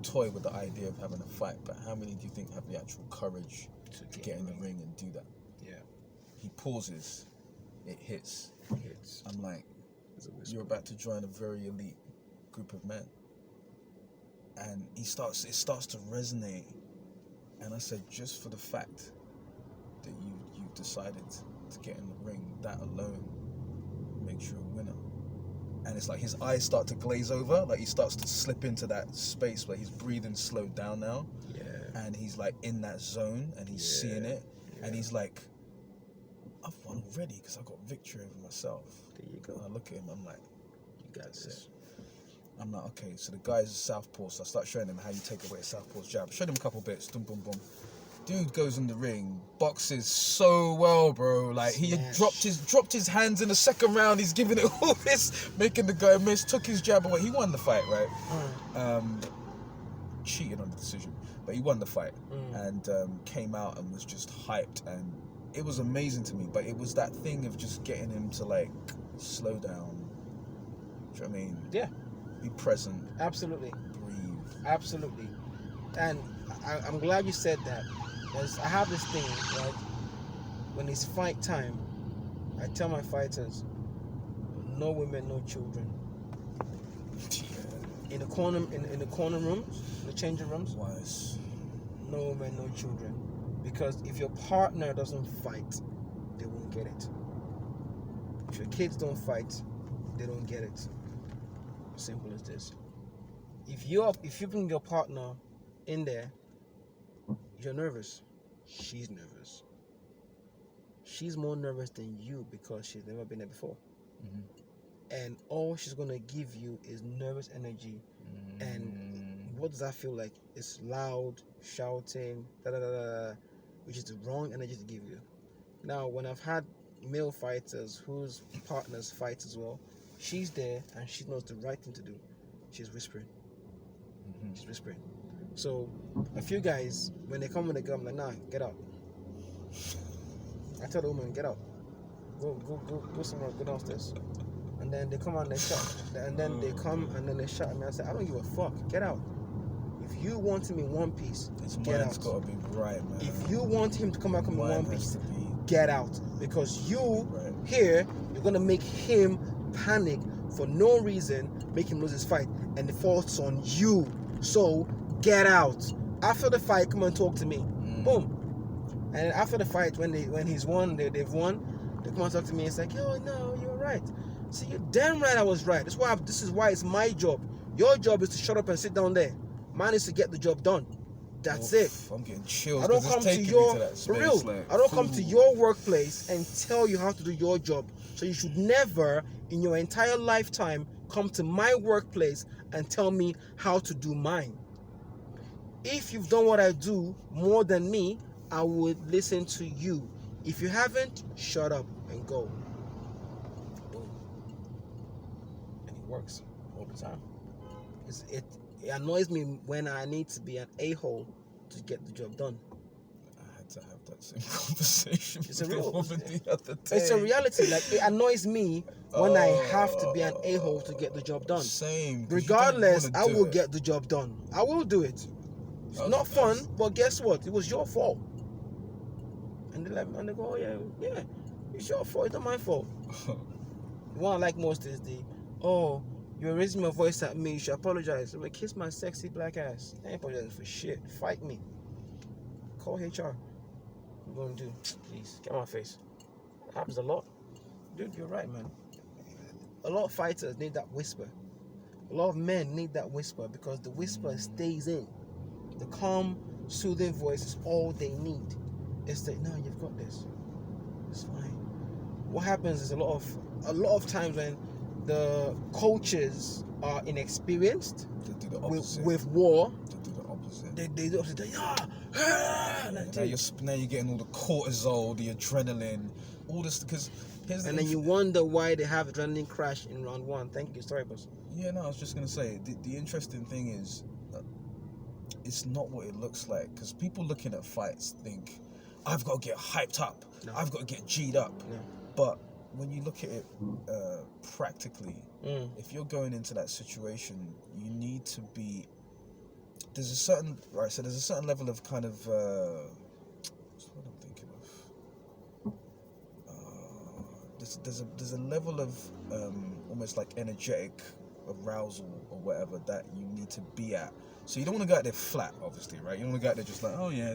toy with the idea of having a fight, but how many do you think have the actual courage to get in the ring and do that? Yeah. He pauses. It hits. I'm like, you're about to join a very elite group of men. And it starts to resonate. And I said, just for the fact that you've decided to get in the ring, that alone makes you a winner. And it's like his eyes start to glaze over, like he starts to slip into that space where he's breathing slowed down now. Yeah. And he's like in that zone, and he's seeing it. Yeah. And he's like, I've won already because I got victory over myself. There you go. And I look at him, I'm like, you got this. I'm like, okay, so the guy's a southpaw, so I start showing him how you take away a southpaw's jab. Showed him a couple bits, boom, boom, boom. Dude goes in the ring, boxes so well, bro. Like he had dropped his hands in the second round. He's giving it all this, making the guy miss. Took his jab away. He won the fight, right? Cheated on the decision, but he won the fight and came out and was just hyped, and it was amazing to me. But it was that thing of just getting him to like slow down. Do you know what I mean? Yeah. Be present. Absolutely. Breathe. Absolutely. And I'm glad you said that. Because I have this thing, right? When it's fight time, I tell my fighters, no women, no children. In the corner, in the corner rooms, in the changing rooms. Wise. No women, no children. Because if your partner doesn't fight, they won't get it. If your kids don't fight, they don't get it. Simple as this. If you bring your partner in there, you're nervous. She's nervous. She's more nervous than you because she's never been there before. And all she's gonna give you is nervous energy. And what does that feel like? It's loud, shouting, which is the wrong energy to give you. Now, when I've had male fighters whose partners fight as well, she's there and she knows the right thing to do. She's whispering. She's whispering. So a few guys, when they come with a gun, I'm like, nah, get out. I tell the woman, get out. Go somewhere, go downstairs. And then they come out and they shout. And then they come and then they shout at me. I say, I don't give a fuck. Get out. If you want him in one piece, get out. His mind's gotta be right, man. If you want him to come back in one piece, get out. Because you here, you're gonna make him panic for no reason, make him lose his fight, and the fault's on you. So get out. After the fight, come and talk to me. Boom. And after the fight, when he's won, they've won, they come and talk to me. It's like, yo, no, you're right. See, you're damn right I was right. This is why it's my job. Your job is to shut up and sit down there. Mine is to get the job done. That's it. I'm getting chills. I don't come to your space, for real. like, I don't come to your workplace and tell you how to do your job. So you should never, in your entire lifetime, come to my workplace and tell me how to do mine. If you've done what I do more than me, I would listen to you. If you haven't, shut up and go. Boom. And it works all the time. It annoys me when I need to be an a-hole to get the job done. I had to have that same conversation. It's a real. The other day. It's a reality. Like, it annoys me when I have to be an a-hole to get the job done. Same. Regardless, I will get the job done. I will do it. It's not fun, but guess what? It was your fault. And they go, oh yeah, it's your fault. It's not my fault. The one I like most is you're raising my voice at me. You should apologize. I'm like, kiss my sexy black ass. I ain't apologizing for shit. Fight me. Call HR. I'm going to do. Please, get my face. It happens a lot. Dude, you're right, man. A lot of fighters need that whisper. A lot of men need that whisper because the whisper stays in. The calm, soothing voice is all they need. It's like, no, you've got this. It's fine. What happens is a lot of times when the coaches are inexperienced with war, they do the opposite. They do the opposite. Now you're getting all the cortisol, the adrenaline, all this because and then you wonder why they have adrenaline crash in round one. Thank you, sorry, boss. Yeah, no, I was just gonna say the interesting thing is it's not what it looks like because people looking at fights think I've got to get hyped up, I've got to get G'd up, but when you look at it practically, if you're going into that situation, you need to be. There's a certain level of kind of. What's what I'm thinking of? There's a level of almost like energetic arousal or whatever that you need to be at. So you don't want to go out there flat, obviously, right? You don't want to go out there just like, oh yeah,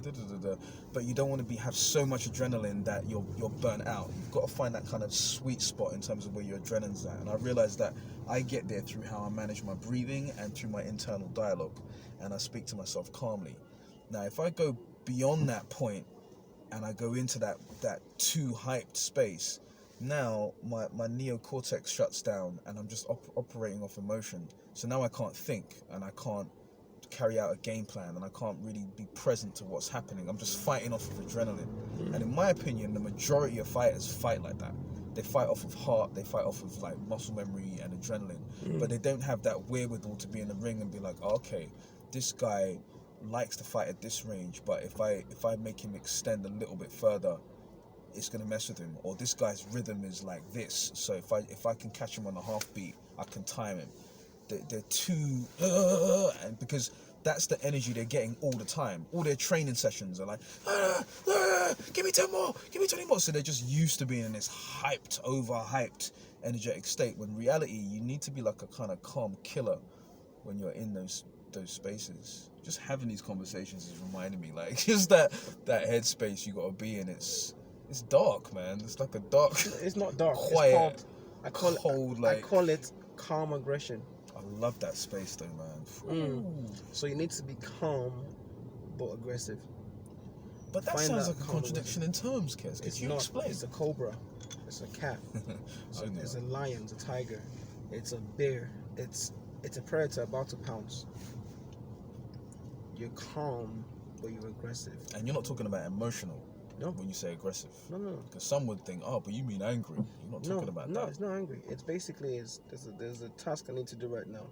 but you don't want to have so much adrenaline that you're burnt out. You've got to find that kind of sweet spot in terms of where your adrenaline's at. And I realized that I get there through how I manage my breathing and through my internal dialogue, and I speak to myself calmly. Now, if I go beyond that point and I go into that too hyped space, now my neocortex shuts down and I'm just operating off emotion. So now I can't think and I can't carry out a game plan, and I can't really be present to what's happening. I'm just fighting off of adrenaline. And in my opinion, the majority of fighters fight like that. They fight off of heart, they fight off of like muscle memory and adrenaline, but they don't have that wherewithal to be in the ring and be like, oh, okay, this guy likes to fight at this range, but if I make him extend a little bit further, it's gonna mess with him. Or this guy's rhythm is like this, so if I can catch him on a half beat, I can time him. They're too and because that's the energy they're getting all the time. All their training sessions are like, give me 10 more, give me 20 more. So they're just used to being in this hyped, overhyped, energetic state. When reality, you need to be like a kind of calm killer when you're in those spaces. Just having these conversations is reminding me, like, just that headspace you gotta be in. It's dark, man. It's like a dark. It's not dark. Quiet. I call it calm aggression. I love that space though, man. So you need to be calm but aggressive. But that sounds like a contradiction in terms, Kes. Could you explain? It's a cobra, it's a cat, it's a lion, it's a tiger, it's a bear, it's a predator about to pounce. You're calm but you're aggressive. And you're not talking about emotional. No. When you say aggressive. No. Because some would think, oh, but you mean angry. You're not talking about that. No, it's not angry. It's basically, there's a task I need to do right now.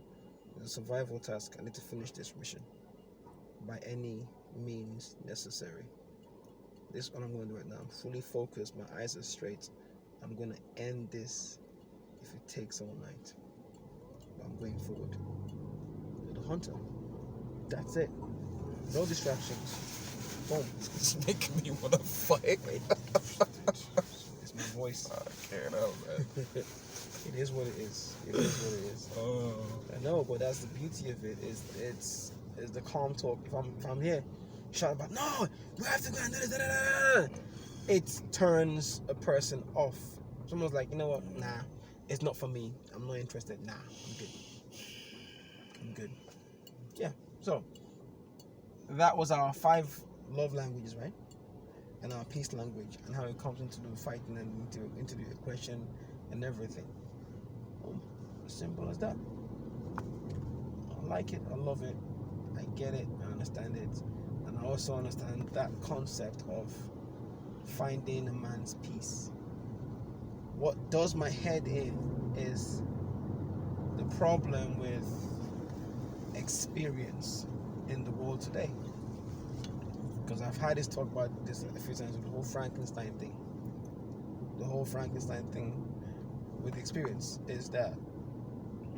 There's a survival task. I need to finish this mission by any means necessary. This is what I'm going to do right now. I'm fully focused. My eyes are straight. I'm going to end this if it takes all night. But I'm going forward. You're the hunter. That's it. No distractions. Boom. It's making me want to fight. It's my voice. I can't help, man. It is what it is. It is what it is. Oh. I know, but that's the beauty of it. Is the calm talk. If I'm here, shout about, no, you have to go and do this. It turns a person off. Someone's like, you know what? Nah, it's not for me. I'm not interested. Nah, I'm good. Yeah. So that was our 5 love languages, right? And our peace language, and how it comes into the fighting and into the equation and everything. As simple as that. I like it. I love it. I get it. I understand it. And I also understand that concept of finding a man's peace. What does my head in is the problem with experience in the world today. Because I've had this talk about this a few times with the whole Frankenstein thing. The whole Frankenstein thing with experience is that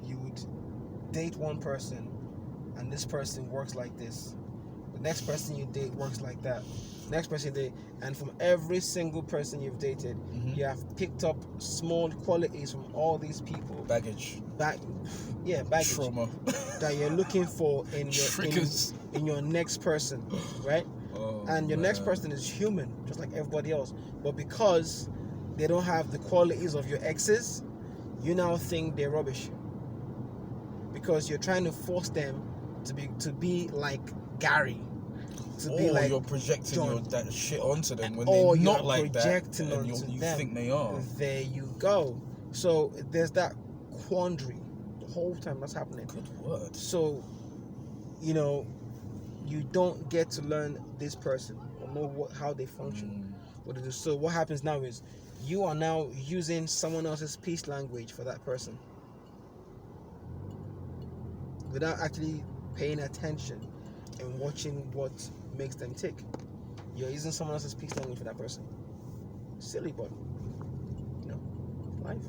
you would date one person and this person works like this. The next person you date works like that. Next person you date, and from every single person you've dated, you have picked up small qualities from all these people. Baggage. Baggage. Trauma. That you're looking for in your triggers in your next person, right? And your next person is human, just like everybody else. But because they don't have the qualities of your exes, you now think they're rubbish. Because you're trying to force them to be like Gary. To be like you're projecting John. that shit onto them when they're not like that, and you them. think they are. There you go. So there's that quandary the whole time that's happening. Good word. So, you don't get to learn this person or know how they function, what they do. So what happens now is you are now using someone else's peace language for that person without actually paying attention and watching what makes them tick. You're using someone else's peace language for that person. Silly, but life.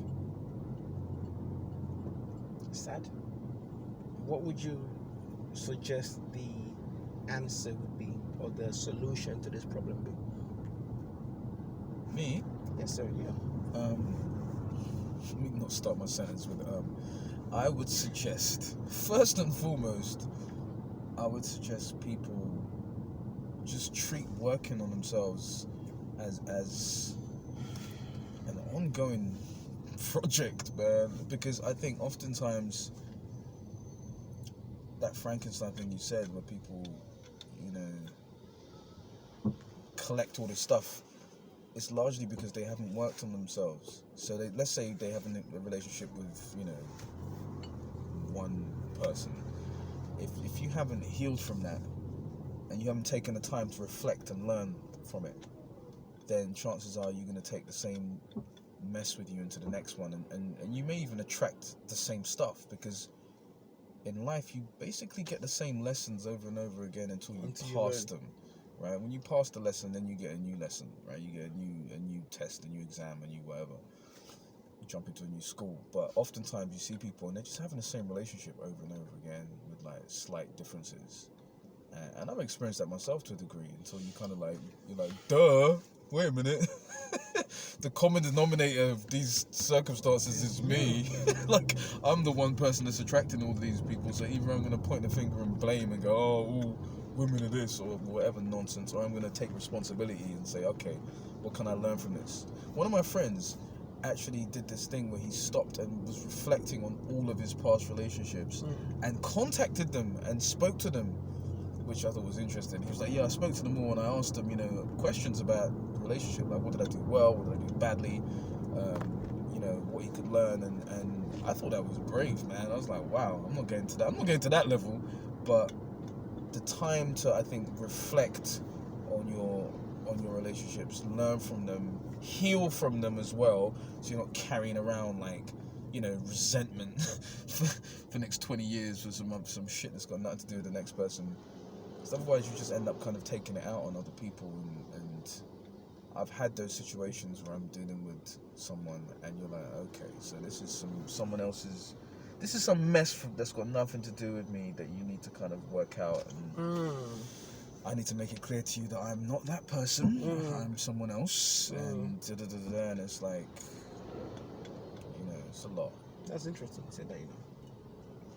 It's sad. What would you suggest the answer would be, or the solution to this problem be? Me? Yes, sir. Yeah. Let me not start my sentence with I would suggest, first and foremost, people just treat working on themselves as an ongoing project, man. Because I think oftentimes that Frankenstein thing you said, where people, collect all this stuff, it's largely because they haven't worked on themselves. So let's say they have a relationship with, one person. if you haven't healed from that, and you haven't taken the time to reflect and learn from it, then chances are you're going to take the same mess with you into the next one, and you may even attract the same stuff, because in life you basically get the same lessons over and over again until you pass them, right? When you pass the lesson, then you get a new lesson, right? You get a new test, a new exam, a new whatever. You jump into a new school. But oftentimes you see people and they're just having the same relationship over and over again with like slight differences. And I've experienced that myself to a degree, until you kind of like, you're like, duh, wait a minute. The common denominator of these circumstances is me. Like, I'm the one person that's attracting all of these people, so either I'm going to point the finger and blame and go, oh, women are this, or whatever nonsense, or I'm going to take responsibility and say, okay, what can I learn from this? One of my friends actually did this thing where he stopped and was reflecting on all of his past relationships and contacted them and spoke to them, which I thought was interesting. He was like, yeah, I spoke to them all and I asked them, questions about the relationship, like what did I do well, what did I do badly, what he could learn, and I thought that was brave, man. I was like, wow, I'm not getting to that level, but the time to, I think, reflect on your relationships, learn from them, heal from them as well, so you're not carrying around like, resentment for the next 20 years for some shit that's got nothing to do with the next person. Because otherwise you just end up kind of taking it out on other people, and I've had those situations where I'm dealing with someone and you're like, okay, so this is some mess that's got nothing to do with me that you need to kind of work out, and I need to make it clear to you that I'm not that person, I'm someone else, and and it's like, it's a lot. That's interesting to say that,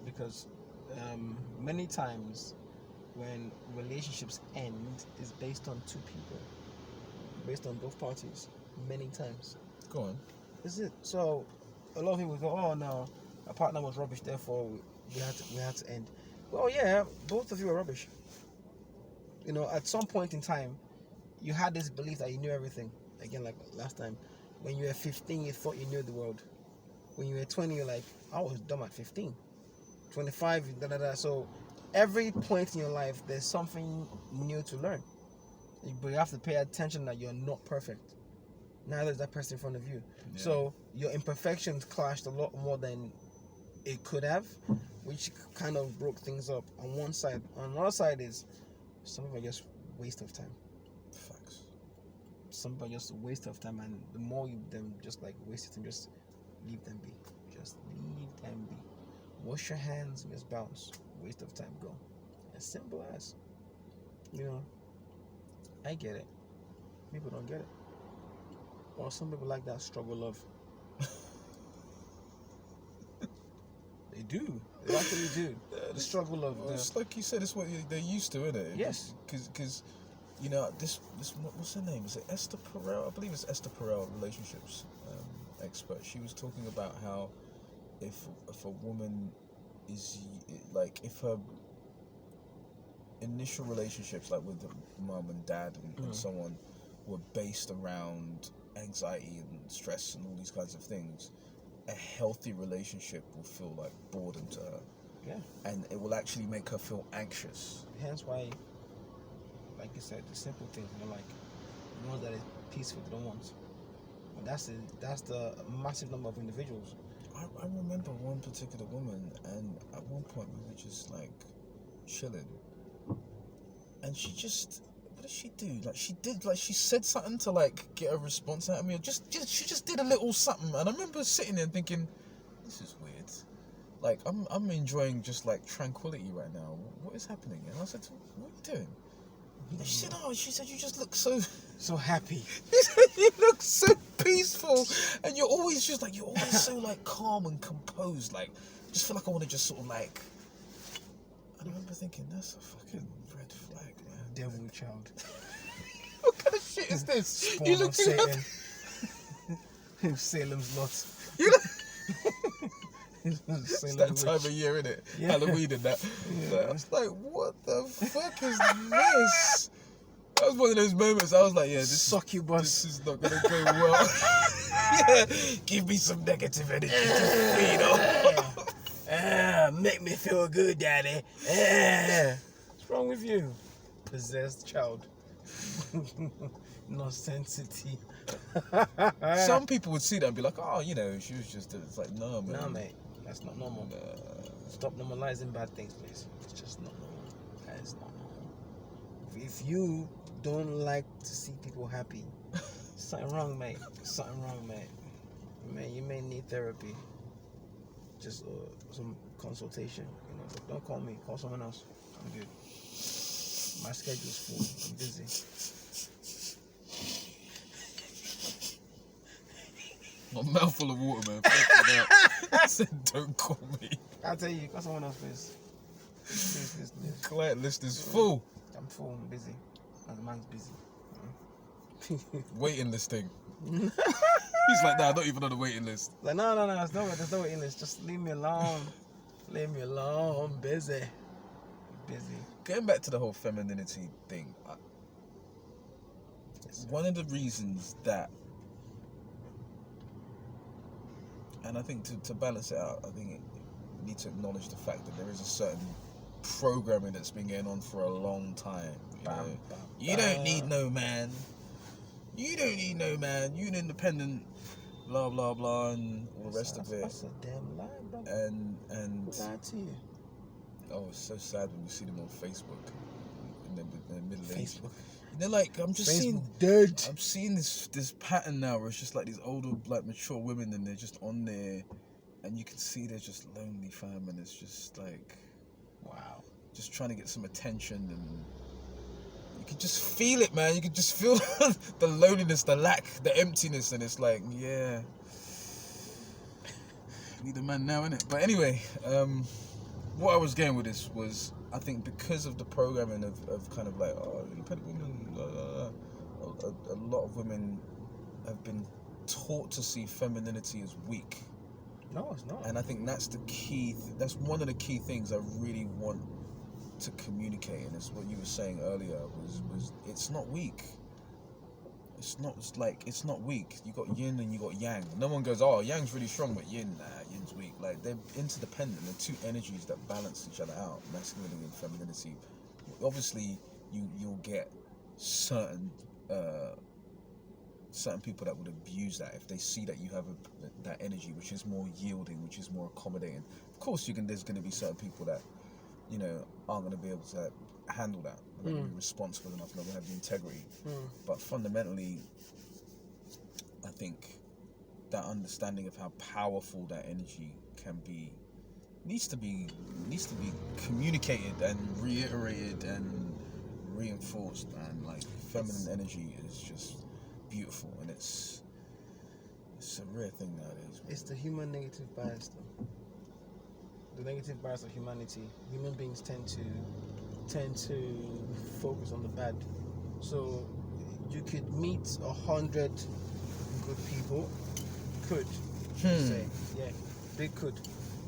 because many times when relationships end, is based on two people, based on both parties. Many times. Go on. Is it? So a lot of people go, oh no, my partner was rubbish, therefore we had to end. Well, yeah, both of you are rubbish. At some point in time, you had this belief that you knew everything. Again, like last time, when you were 15, you thought you knew the world. When you were 20, you're like, I was dumb at 15. 25, So every point in your life, there's something new to learn. But you have to pay attention that you're not perfect. Neither is that person in front of you. Yeah. So your imperfections clashed a lot more than it could have, which kind of broke things up on one side. On the other side is some of it just waste of time. Facts. Some of it just a waste of time, and the more you them just like waste it and just leave them be. Just leave them be. Wash your hands and just bounce. Waste of time, go. As simple as. I get it. People don't get it. Or some people like that struggle love. They do. They actually do. The struggle of. It's like you said, it's what they're used to, isn't it? Yes. Because this what's her name? Is it Esther Perel? I believe it's Esther Perel, relationships expert. She was talking about how if a woman is like, if her initial relationships, like with the mum and dad and so on, were based around anxiety and stress and all these kinds of things, a healthy relationship will feel like boredom to her. Yeah. And it will actually make her feel anxious. Hence why, like you said, the simple things, like the ones that is peaceful, they don't want. But that's the massive number of individuals. I remember one particular woman, and at one point we were just like chilling, and she just, what did she do? She said something to like get a response out of me, or she just did a little something, and I remember sitting there thinking, this is weird. Like I'm enjoying just like tranquility right now. What is happening? And I said, what are you doing? And she said, you just look so happy. You look so peaceful, and you're always so like calm and composed. Like, just feel like I want to just sort of like. And I remember thinking, that's a fucking red flag, man. Devil child. What kind of shit is this? Spawn you look of Satan. Salem's Lot. You look. It's that time of year, innit? Yeah. Halloween and that. Yeah. I was like, what the fuck is this? That was one of those moments I was like, yeah, this is not going to go well. Yeah, give me some negative energy to feed on. Make me feel good, daddy. What's wrong with you? Possessed child. Nonsensity. Some people would see that and be like, oh, you know, she was just. It's like, no, man. No, mate. That's not normal. Stop normalizing bad things, please. It's just not normal. That is not normal. If you don't like to see people happy, something wrong, mate. Something wrong, mate. Man, you may need therapy. Just some consultation. You know, but don't call me. Call someone else. I'm good. My schedule's full. I'm busy. A mouthful of water, man. I said, don't call me. I'll tell you. Call someone else, please. Please. Client list is full. I'm full. I'm busy. And the man's busy. Waiting list thing. He's like, nah, not even on the waiting list. Like, no, there's no waiting list. Just leave me alone. Leave me alone. I'm busy. Getting back to the whole femininity thing, one of the reasons that, and I think to balance it out, I think we need to acknowledge the fact that there is a certain programming that's been going on for a long time. You don't need no man. You don't need no man. You're an independent, blah blah blah, and all the rest of it. That's a damn lie, brother. And Who lied to you? oh, it's so sad when you see them on Facebook in the middle age. Facebook. They're like, I'm seeing this pattern now where it's just like these older, like mature women, and they're just on there, and you can see they're just lonely, fam, and it's just like, wow, just trying to get some attention, and you can just feel it, man. You can just feel the loneliness, the lack, the emptiness, and it's like, yeah, need a man now, innit? But anyway, what I was getting with this was, I think because of the programming of kind of like, oh, independent women, a lot of women have been taught to see femininity as weak. No, it's not. And I think that's the key. That's one of the key things I really want to communicate, and it's what you were saying earlier. Was it's not weak. It's not weak. You got yin and you got yang. No one goes, oh, yang's really strong, but yin's weak. Like, they're interdependent. They're two energies that balance each other out, masculinity and femininity. Obviously, you'll get certain people that would abuse that if they see that you have that energy, which is more yielding, which is more accommodating. Of course, there's going to be certain people that, you know, aren't going to be able to handle that. They're not going to be responsible enough. They're not going to have the integrity. But fundamentally, I think that understanding of how powerful that energy can be needs to be communicated and reiterated and reinforced. And like, feminine energy is just beautiful, and it's a rare thing nowadays. It's the human negative bias, though. The negative bias of humanity. Human beings tend to focus on the bad. So you could meet 100 good people. Could say, yeah, they could.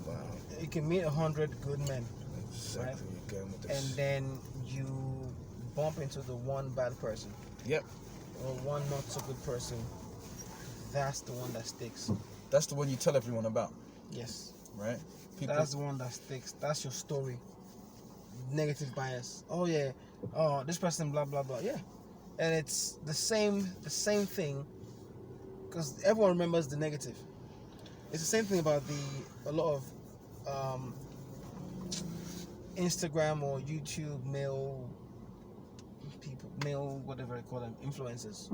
Wow. You can meet 100 good men, Exactly. right? You're going with this. And then you bump into the one bad person. Yep. Or one not so good person. That's the one that sticks. That's the one you tell everyone about, Yes. right? That's the one that sticks. That's your story. Negative bias. Oh yeah. Oh, this person blah blah blah. Yeah. And it's the same thing, because everyone remembers the negative. It's the same thing about a lot of Instagram or YouTube male whatever I call them, influencers.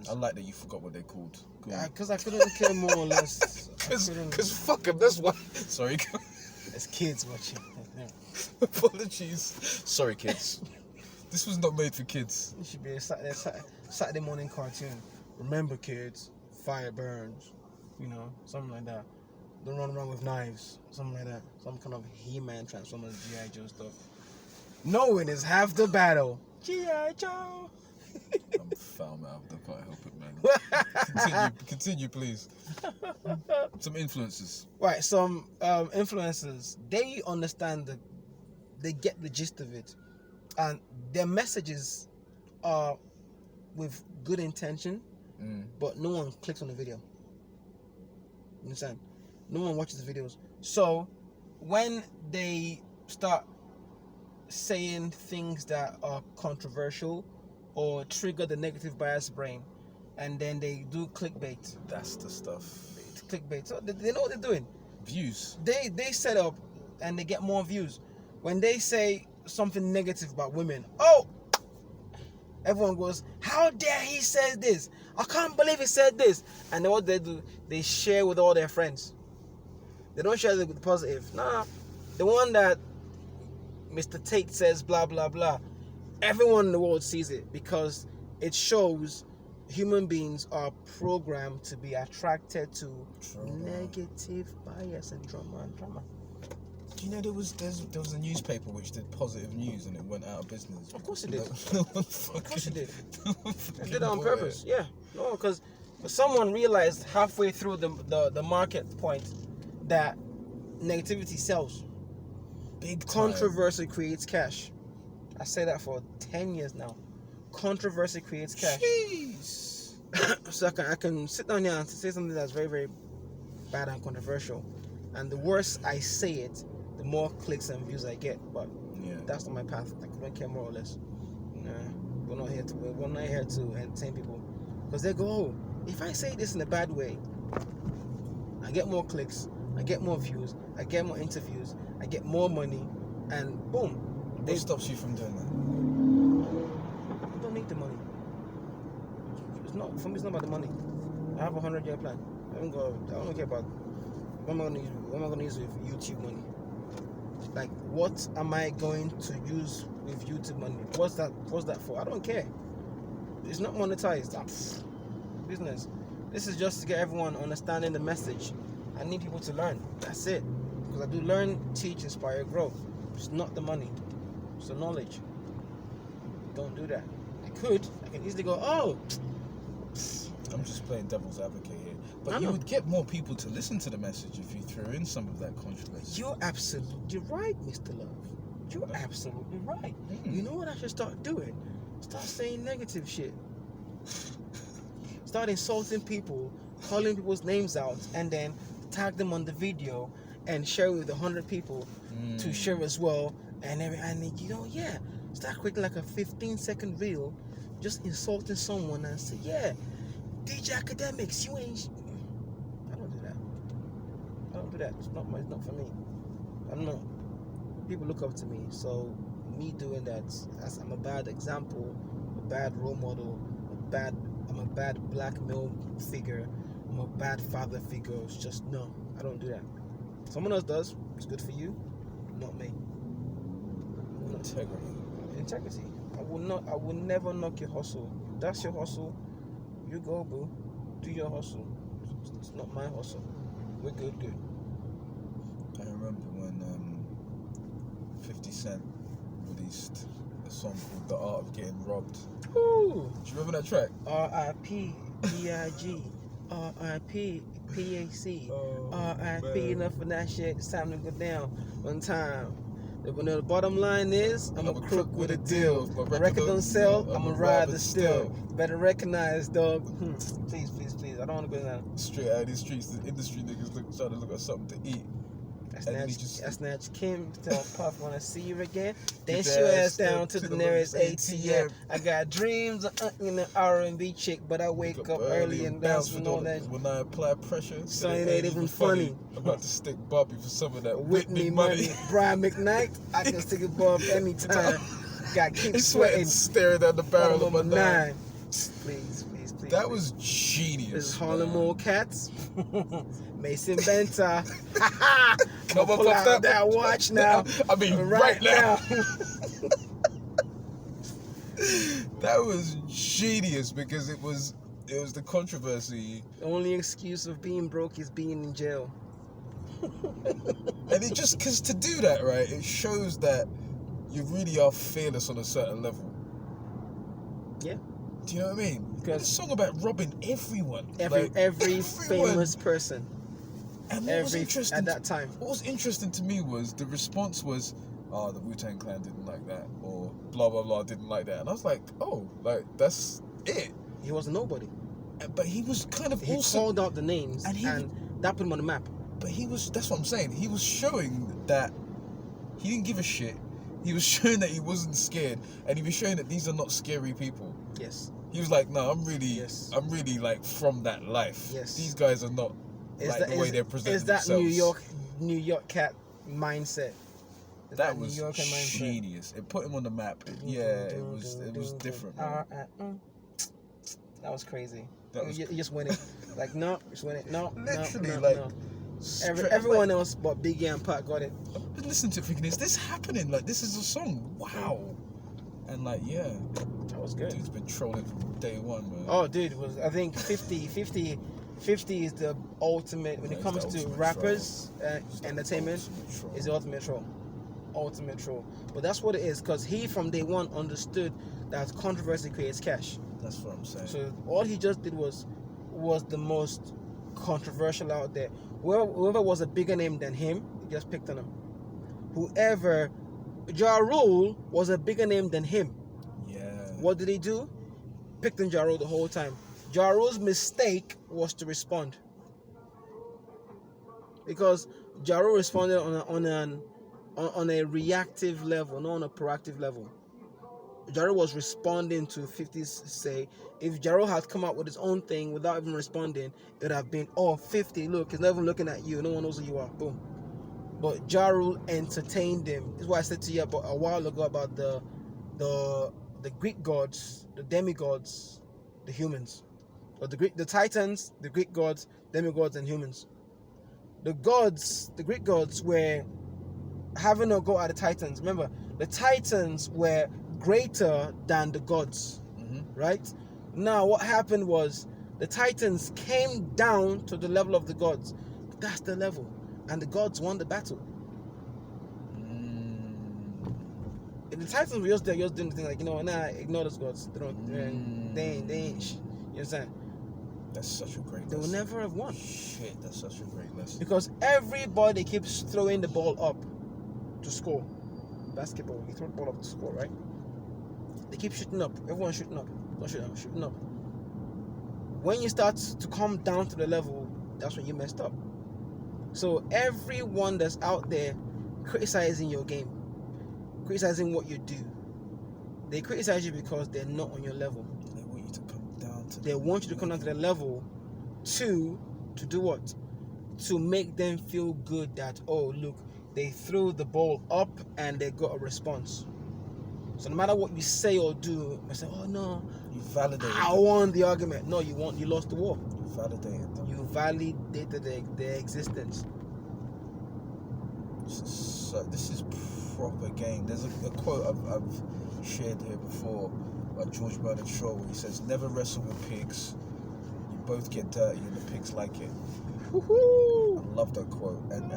I like that you forgot what they're called. Because I couldn't care more or less. Because fuck them, that's why. Sorry. There's kids watching. Apologies. Sorry, kids. This was not made for kids. It should be a Saturday morning cartoon. Remember, kids, fire burns. You know, something like that. Don't run around with knives. Something like that. Some kind of He-Man, Transformers, G.I. Joe stuff. Knowing is half the battle. G.I. Joe. I'm foul mouthed. I can't help it, man. Continue, please. Some influencers. Right, some influencers, they understand they get the gist of it, and their messages are with good intention, but no one clicks on the video. You understand? No one watches the videos. So when they start saying things that are controversial or trigger the negative bias brain, and then they do clickbait. That's the stuff. Clickbait. So they know what they're doing. Views. They set up and they get more views. When they say something negative about women, oh, everyone goes, how dare he says this? I can't believe he said this. And then what they do, they share with all their friends. They don't share the positive. Nah, the one that Mr. Tate says blah blah blah, everyone in the world sees it because it shows human beings are programmed to be attracted to negative bias and drama. Do you know there was a newspaper which did positive news and it went out of business? Of course it did. Of course it did. It did it on purpose. Yeah. No, because someone realized halfway through the market point that negativity sells. Big time. Controversy creates cash. I say that for 10 years now. Controversy creates cash. Jeez. So I can sit down here and say something that's very, very bad and controversial. And the worse I say it, the more clicks and views I get. But Yeah. that's not my path. I don't care more or less. Nah, we're not here to entertain people. Because they go, oh, if I say this in a bad way, I get more clicks, I get more views, I get more interviews, I get more money, and boom. What stops you from doing that? I don't need the money. It's not, for me, it's not about the money. I have a 100-year plan. I don't care about what am I gonna use with YouTube money. Like, what am I going to use with YouTube money? What's that for? I don't care. It's not monetized. Business. This is just to get everyone understanding the message. I need people to learn. That's it. Because I do learn, teach, inspire, grow. It's not the money. It's the knowledge. Don't do that. I can easily go, oh. I'm just playing devil's advocate here. But I you know. would get more people to listen to the message if you threw in some of that controversy. You're absolutely right, Mr. Love. You're absolutely right. You know what I should start doing? Start saying negative shit. Start insulting people, calling people's names out, and then tag them on the video and share it with 100 people to share as well. And start creating like a 15-second reel, just insulting someone and say, yeah, DJ Academics, you ain't. I don't do that. It's not for me. I'm not. People look up to me, so me doing that, I'm a bad example, a bad role model, I'm a bad black male figure, I'm a bad father figure. It's just, no, I don't do that. Someone else does. It's good for you, not me. Integrity. I will never knock your hustle. That's your hustle. You go, boo. Do your hustle. It's not my hustle. We're good. I remember when 50 Cent released a song called The Art of Getting Robbed. Ooh. Do you remember that track? R.I.P. B.I.G. R.I.P. P.A.C. Oh, R.I.P. man. Enough of that shit. It's time to go down one time. The bottom line is, I'm a crook with a deal. My record don't sell, I'm a rider still. Better recognize, dog. Please. I don't want to go down. Straight out of these streets, the industry niggas trying to look at something to eat. I snatch Kim, tell Puff when I see you again. Dance your ass down to the nearest ATM. I got dreams of an R&B chick, but I wake up early and bounce with all that. When I apply pressure, so it ain't even funny. I'm about to stick Bobby for some of that Whitney money. Brian McKnight, I can stick a Bob anytime. Got keep sweating. Staring at the barrel of my 9. Please. That was genius. There's Harlem Old Cats. Mason Benta. Come pull out that watch now. I mean, right now. That was genius because it was the controversy. The only excuse of being broke is being in jail. And it just, because to do that, right, it shows that you really are fearless on a certain level. Yeah. Do you know what I mean? It's a song about robbing everyone. Every famous person. And what was interesting at that time. What was interesting to me was the response was, oh, the Wu-Tang Clan didn't like that, or blah blah blah didn't like that, and I was like, oh, like that's it. He was a nobody. But he was kind of he also called out the names, and that put him on the map. But that's what I'm saying. He was showing that he didn't give a shit. He was showing that he wasn't scared, and he was showing that these are not scary people. Yes. He was like, no, I'm really like from that life. Yes. These guys are not the way they're presenting themselves. Is that New York cat mindset? That was genius. It put him on the map. It was different, man. That was crazy. You just win it. Like, no, just win it. No, literally, no. Everyone else but Biggie and Pat got it. I've been listening to it thinking, is this happening? Like, this is a song. Wow. And like, yeah. That was good. Dude's been trolling from day one, man. Oh, dude, I think 50 is the ultimate, when it comes to rappers, entertainment, is the ultimate troll. Ultimate troll. But that's what it is, because he from day one understood that controversy creates cash. That's what I'm saying. So all he just did was the most controversial out there. Whoever was a bigger name than him, he just picked on him. Whoever, Ja Rule was a bigger name than him. Yeah. What did he do? Picked on Ja Rule the whole time. Ja Rule's mistake was to respond, because Ja Rule responded on a reactive level, not on a proactive level. Ja Rule was responding to 50's say. If Ja Rule had come out with his own thing without even responding, it would have been, 50, look, he's not even looking at you. No one knows who you are. Boom. But Ja Rule entertained him. This is why I said to you a while ago about the Greek gods, the demigods, the humans. Or the Titans, the Greek gods, demigods, and humans. The Greek gods were having a go at the Titans. Remember, the Titans were greater than the gods, right? Now, what happened was the Titans came down to the level of the gods. That's the level, and the gods won the battle. And the Titans were just there, just doing the thing like, ignore those gods. They don't, they ain't. You understand? That's such a great lesson. They will never have won. Shit, that's such a great lesson. Because everybody keeps throwing the ball up to score. Basketball, you throw the ball up to score, right? They keep shooting up. Everyone's shooting up. Don't shoot up, shooting up. When you start to come down to the level, that's when you messed up. So everyone that's out there criticizing your game, criticizing what you do, they criticize you because they're not on your level. They want you to come down to. They want you to come down to the level to do what? To make them feel good that, oh look, they threw the ball up and they got a response. So no matter what you say or do, I say, oh no, you validated. I won the argument. No, you lost the war. You validated them. You validated their existence. This is proper game. There's a quote I've shared here before by George Bernard Shaw where he says, "Never wrestle with pigs. You both get dirty and the pigs like it." Woohoo! I love that quote. And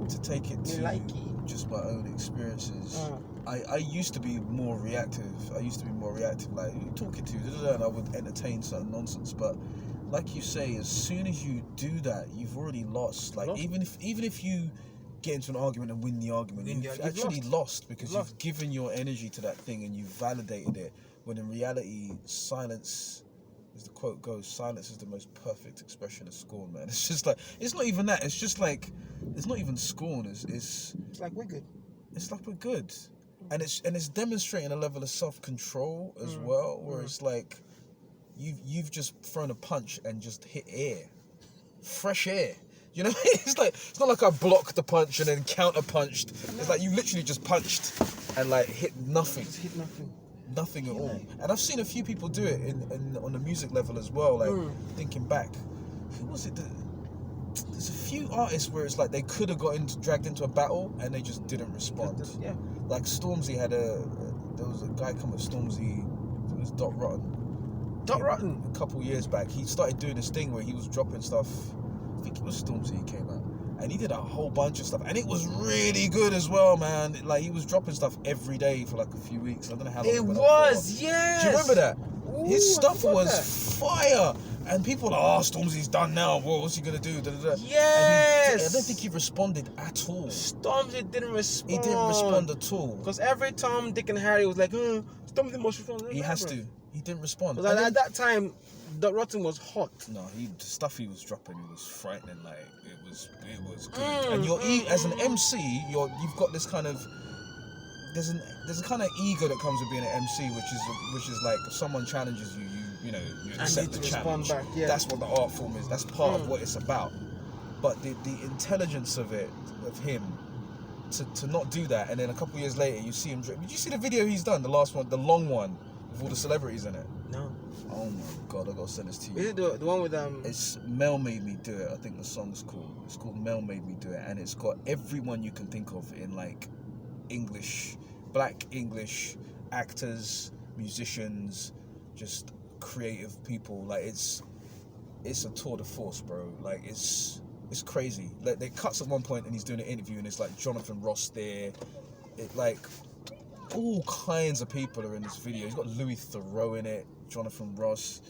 to take it to just my own experiences. I used to be more reactive. Like talking to you, and I would entertain certain nonsense. But like you say, as soon as you do that, you've already lost. Like even if you get into an argument and win the argument, you've actually lost because you've given your energy to that thing and you've validated it. When in reality, silence, as the quote goes, silence is the most perfect expression of scorn, man. It's just like, it's not even that. It's just like, it's not even scorn. It's like we're good. It's like we're good. And it's demonstrating a level of self-control as well, where it's like you've just thrown a punch and just hit air, fresh air. You know, it's not like I blocked the punch and then counter punched. It's like you literally just punched and like hit nothing. Just hit nothing at all. And I've seen a few people do it on the music level as well. Like thinking back, who was it? There's a few artists where it's like they could have dragged into a battle and they just didn't respond. Yeah. Like Stormzy there was a guy come with Stormzy, it was Dot Rotten. A couple years back, he started doing this thing where he was dropping stuff. I think it was Stormzy he came out. And he did a whole bunch of stuff. And it was really good as well, man. Like, he was dropping stuff every day for like a few weeks. I don't know how long. It was, yes. Do you remember that? Ooh, his stuff was fire. And people are like, Stormzy's done now. What's he going to do? Yes. And I don't think he responded at all. Stormzy didn't respond. He didn't respond at all. Because every time Dick and Harry was like, Stormzy must respond. He has to. He didn't respond. Because at that time, Doc Rotten was hot. No, the stuff he was dropping was frightening. Like it was good. And as an MC, you've got this kind of there's a kind of ego that comes with being an MC, which is like if someone challenges you, you accept the challenge. Back, yeah. That's what the art form is. That's part of what it's about. But the intelligence of him to not do that, and then a couple years later you see him. Did you see the video he's done? The last one, the long one with all the celebrities in it. No. Oh my god, I gotta send this to you. Is it the one with It's Mel Made Me Do It. I think the song's called. It's called Mel Made Me Do It, and it's got everyone you can think of in like English, black English actors, musicians, just creative people. Like it's a tour de force, bro. Like it's crazy. Like they cuts at one point and he's doing an interview and it's like Jonathan Ross there. It like all kinds of people are in this video. He's got Louis Theroux in it, Jonathan Ross,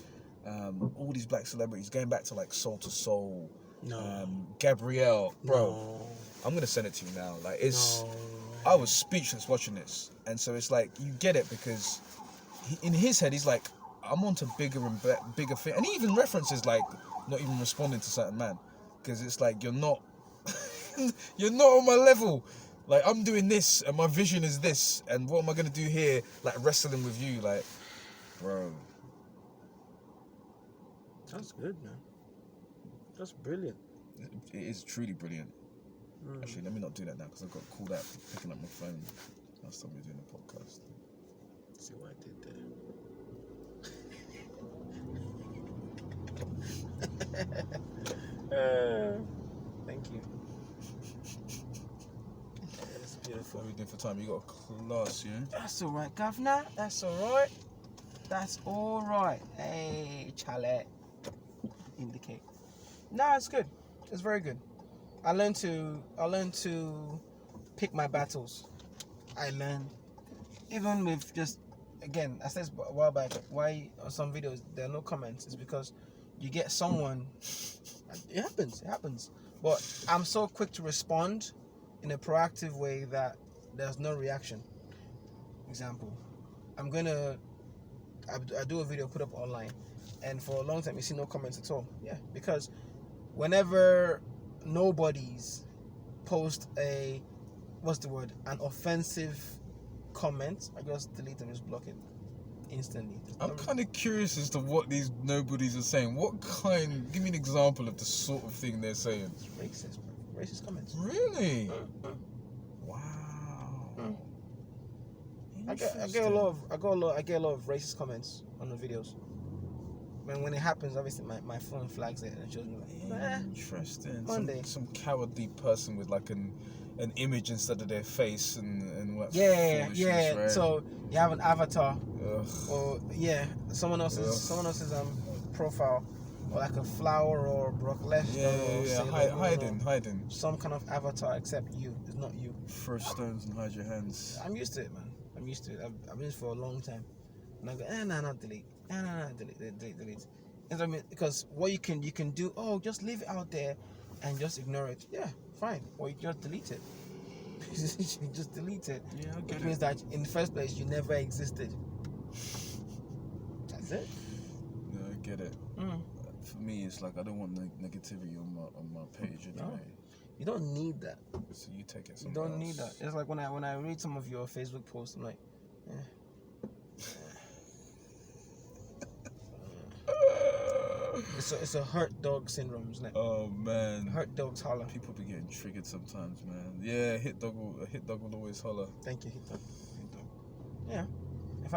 all these black celebrities going back to like Soul to Soul. No. Gabrielle, bro. No. I'm gonna send it to you now. Like it's. No. I was speechless watching this, and so it's like you get it because in his head he's like, I'm on to bigger and bigger things, and he even references like not even responding to certain man, because it's like you're not on my level. Like I'm doing this, and my vision is this, and what am I gonna do here? Like wrestling with you, like, bro. That's good, man. That's brilliant. It is truly brilliant. Actually, let me not do that now because I got called out for picking up my phone last time we were doing a podcast. Let's see what I did there. Thank you. That's beautiful. What are we doing for time? You got a class, yeah? That's alright, Governor. That's alright. That's alright. Hey, Chalet. Indicate. No, it's good. It's very good. I learned to pick my battles. I learned, even with just, again, I said a while back, why on some videos there are no comments is because you get someone, it happens. But I'm so quick to respond in a proactive way that there's no reaction. Example, I do a video, put up online, and for a long time you see no comments at all. Yeah, because whenever nobodies post an offensive comment, I just delete and just block it instantly. I'm kind of curious as to what these nobodies are saying. Give me an example of the sort of thing they're saying. It's racist, bro. Racist comments. Really? Wow. I get a lot of racist comments on the videos. When it happens, obviously my phone flags it and it shows me like, interesting. Monday. Some cowardly person with like an image instead of their face and what? Yeah. Right? So you have an avatar, Ugh. or someone else's profile, or like a flower or Brock Lesnar. Hiding. Some kind of avatar, except you. It's not you. Throw stones and hide your hands. I'm used to it, man. I'm used to it. I've been for a long time. And I go, not delete. Delete. And I mean, because what you can do, just leave it out there and just ignore it. Yeah, fine. Or you just delete it. You just delete it. Yeah, I get Which it. means that in the first place you never existed. That's it. No, I get it. For me, it's like I don't want negativity on my page anyway. No. You don't need that. So you take it. You don't need that. It's like when I read some of your Facebook posts, I'm like, It's a hurt dog syndrome, isn't it? Oh man, hurt dogs holler. People be getting triggered sometimes, man. Yeah, a hit dog will always holler. Thank you, hit dog. Yeah.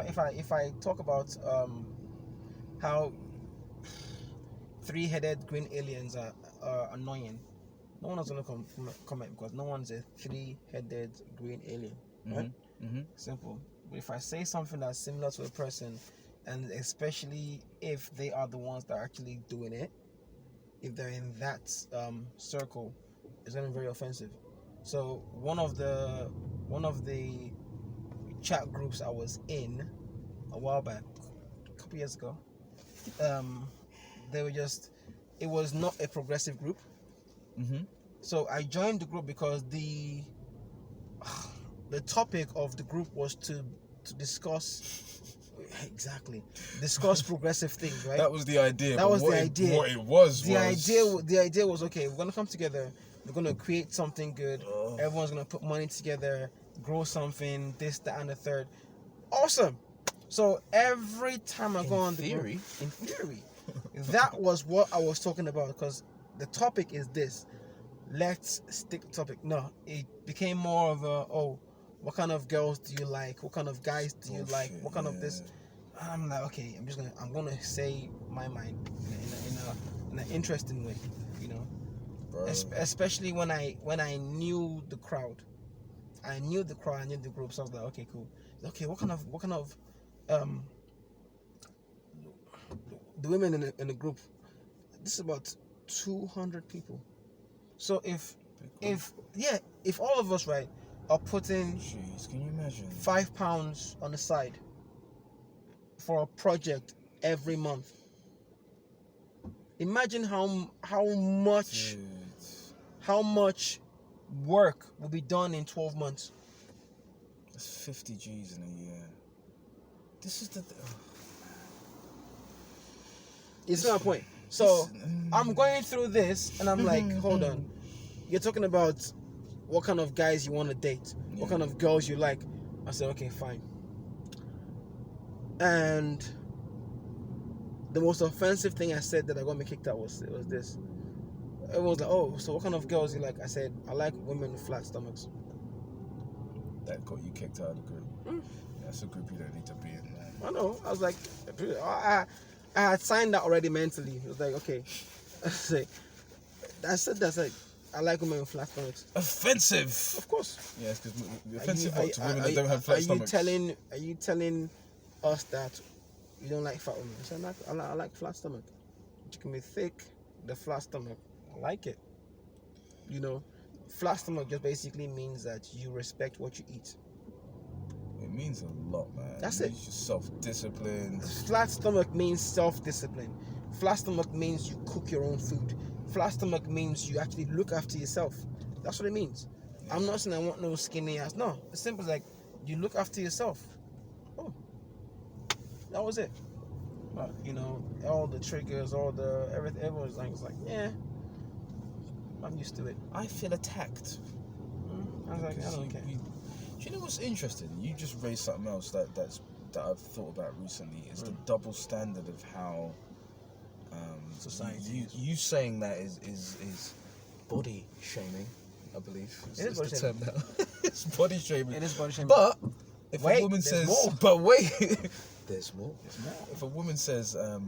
If I talk about how three-headed green aliens are annoying, no one is gonna comment because no one's a three-headed green alien, right? Mm-hmm. Simple. But if I say something that's similar to a person, and especially if they are the ones that are actually doing it, if they're in that circle, it's gonna be very offensive. So one of the chat groups I was in a while back, a couple years ago, it was not a progressive group. Mm-hmm. So I joined the group because the topic of the group was to discuss Exactly. Discuss progressive things, right? That was the idea. That but was what the it, idea. What it was The idea was, okay, we're gonna come together, we're gonna create something good, Oh. everyone's gonna put money together, grow something, this, that, and the third. Awesome. So every time I go on the group, in theory, that was what I was talking about, because the topic is this. Let's stick to topic. No, it became more of a, what kind of girls do you like? What kind of guys do you like? What kind of this? I'm like, okay, I'm gonna say my mind in an interesting way, you know. Bro. Especially when I knew the crowd, I knew the group. So I was like, okay, cool. Okay, what kind of the women in the group? This is about 200 people. So if all of us, right, are putting, jeez, can you imagine, £5 on the side for a project every month, imagine how much dude, how much work will be done in 12 months. that's 50 G's in a year. This is the It's not a point. So I'm going through this and I'm like, hold on, you're talking about what kind of guys you want to date, what kind of girls you like. I said, okay, fine. And the most offensive thing I said that I got me kicked out was this. Everyone's like, oh, so what kind of girls you like? I said, I like women with flat stomachs. That got you kicked out of the group. That's a group you don't need to be in, man. I know. I was like, I had signed that already mentally. It was like, okay. I said that. I like women with flat stomachs. Offensive. Of course. Yes, because offensive to women that don't have flat stomachs. Are you telling us that you don't like fat women? I said, I like flat stomach. You can be thick, the flat stomach. I like it. You know, flat stomach just basically means that you respect what you eat. It means a lot, man. That's it it. means self-discipline. Flat stomach means self-discipline. Flat stomach means you cook your own food. Flat stomach means you actually look after yourself. That's what it means. Yeah. I'm not saying I want no skinny ass. No, it's simple as like you look after yourself. Oh, that was it. But you know, all the triggers, all the everything, everyone's like, yeah, I'm used to it. I feel attacked. I was like, I don't care. Do you know what's interesting? You just raised something else that I've thought about recently. Is the double standard of how society. You saying that is body shaming, I believe. It is body shaming. Term now. It's body shaming. It is body shaming. But if a woman says, more. but wait, there's more. There's more. If a woman says, I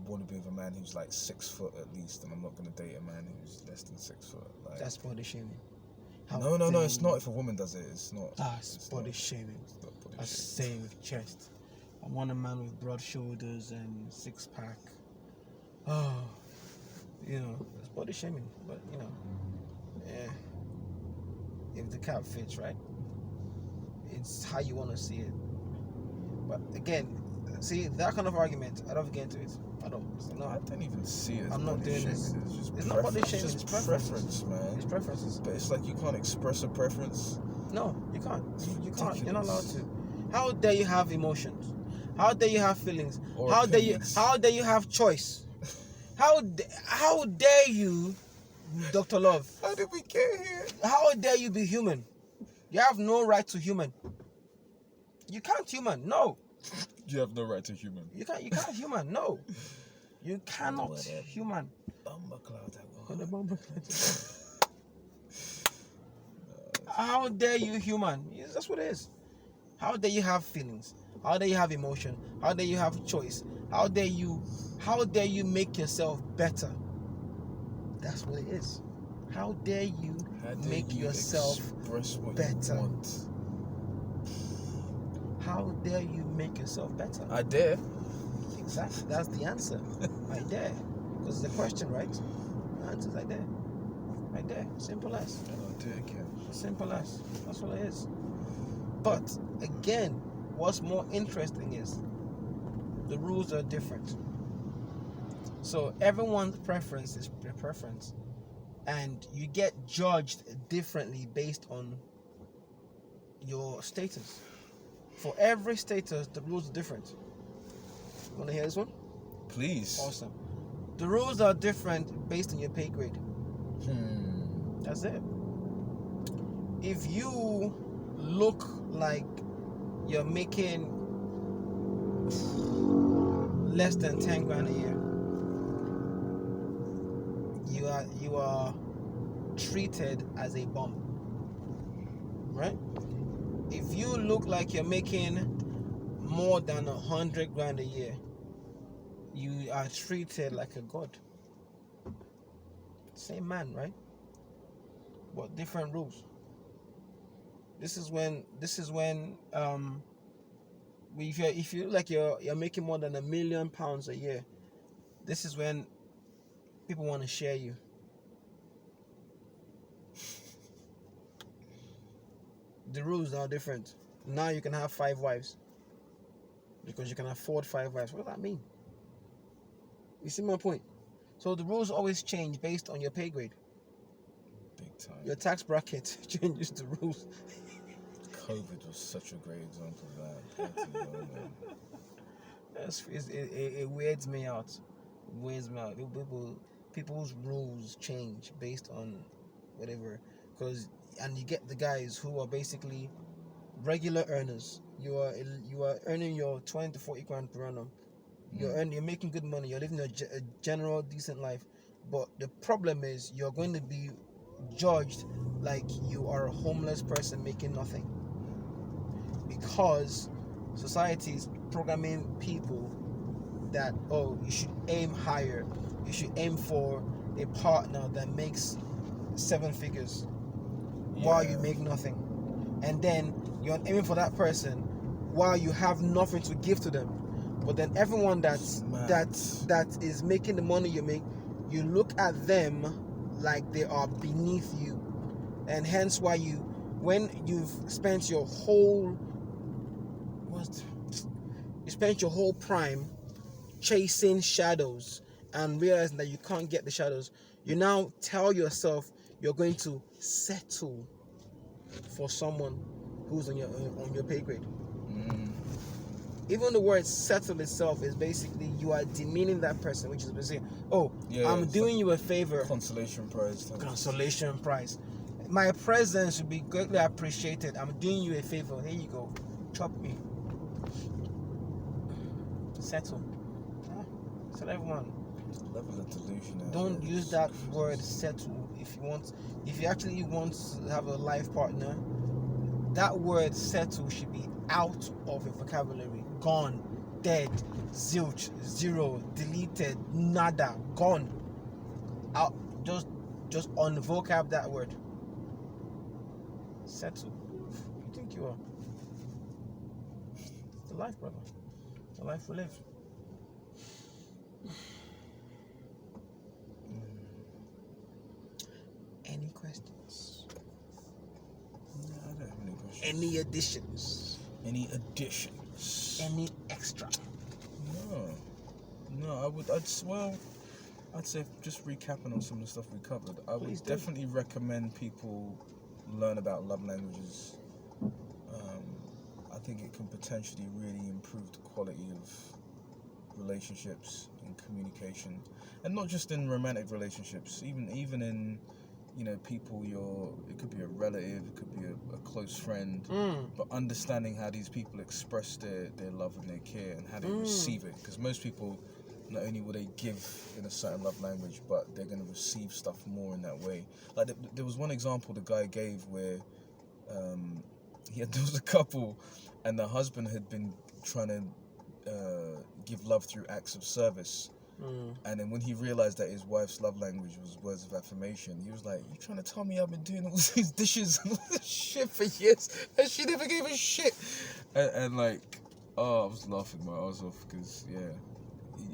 want to be with a man who's like 6 foot at least, and I'm not going to date a man who's less than 6 foot. Like, that's body shaming. No, it's not. If a woman does it, it's not. That's body shaming. It's not body That's shaming. same with chest. I want a man with broad shoulders and 6-pack. Oh, you know, it's body shaming. But you know, yeah. If the cap fits, right? It's how you want to see it. But again, see that kind of argument, I don't get into it. I don't. No, I don't even see it as I'm not doing this. It's just It's not body shaming. It's It's preference, man. It's preferences. But it's like you can't express a preference. No, you can't. You can't. Ridiculous. You're not allowed to. How dare you have emotions? How dare you have feelings? Or How opinions. dare you have choice? How dare you, Dr. Love? How did we get here? How dare you be human? You have no right to human. You can't human. No. You have no right to human. You can't human. No. You cannot Whatever. human. How dare you human? Yes, that's what it is. How dare you have feelings? How dare you have emotion? How dare you have choice? How dare you make yourself better? That's what it is. How dare you make yourself express what better? You want? How dare you make yourself better? I dare. Exactly. That's the answer. I dare. Because it's a question, right? The answer is I dare. I dare. Simple as. I dare again. Simple as. That's what it is. But again, what's more interesting is the rules are different. So everyone's preference is their preference. And you get judged differently based on your status. For every status, the rules are different. Want to hear this one? Please. Awesome. The rules are different based on your pay grade. That's it. If you look like you're making less than 10 grand a year, you are treated as a bum, right? If you look like you're making more than 100 grand a year, you are treated like a god. Same man, right? But different rules. This is when if you look like you're making more than £1 million a year, this is when people want to share you. The rules are different. Now you can have 5 wives because you can afford 5 wives. What does that mean? You see my point? So the rules always change based on your pay grade. Big time. Your tax bracket changes the rules. COVID was such a great example of that. It weirds me out. It weirds me out. People's rules change based on whatever. And you get the guys who are basically regular earners. You are earning your 20 to 40 grand per annum. You're making good money. You're living a general decent life. But the problem is you're going to be judged like you are a homeless person making nothing, because society is programming people that, oh, you should aim higher. You should aim for a partner that makes 7 figures while you make nothing. And then you're aiming for that person while you have nothing to give to them. But then everyone that is making the money you make, you look at them like they are beneath you. And hence why when you've spent your whole prime chasing shadows and realizing that you can't get the shadows, you now tell yourself you're going to settle for someone who's on your pay grade. Even the word settle itself is basically you are demeaning that person, which is basically, I'm doing you a favor. Consolation prize. Consolation prize. My presence will be greatly appreciated. I'm doing you a favor. Here you go. Chop me. Settle. Tell everyone. Level of delusion. Don't use that word settle if you actually want to have a life partner. That word settle should be out of your vocabulary. Gone, dead, zilch, zero, deleted, nada, gone. Out. Just unvocab that word. Settle. You think you are? It's the life, brother. It's the life we live. Any questions? No, I don't have any questions. Any additions? Any extra? No. I'd say just recapping on some of the stuff we covered. I would definitely recommend people learn about love languages. I think it can potentially really improve the quality of relationships and communication, and not just in romantic relationships. Even in people it could be a relative, it could be a close friend, but understanding how these people express their love and their care and how they receive it, because most people, not only will they give in a certain love language, but they're going to receive stuff more in that way. Like there was one example the guy gave where there was a couple and the husband had been trying to give love through acts of service. And then when he realized that his wife's love language was words of affirmation, he was like, "You trying to tell me I've been doing all these dishes and all this shit for years and she never gave a shit?" And like, I was laughing my ass off because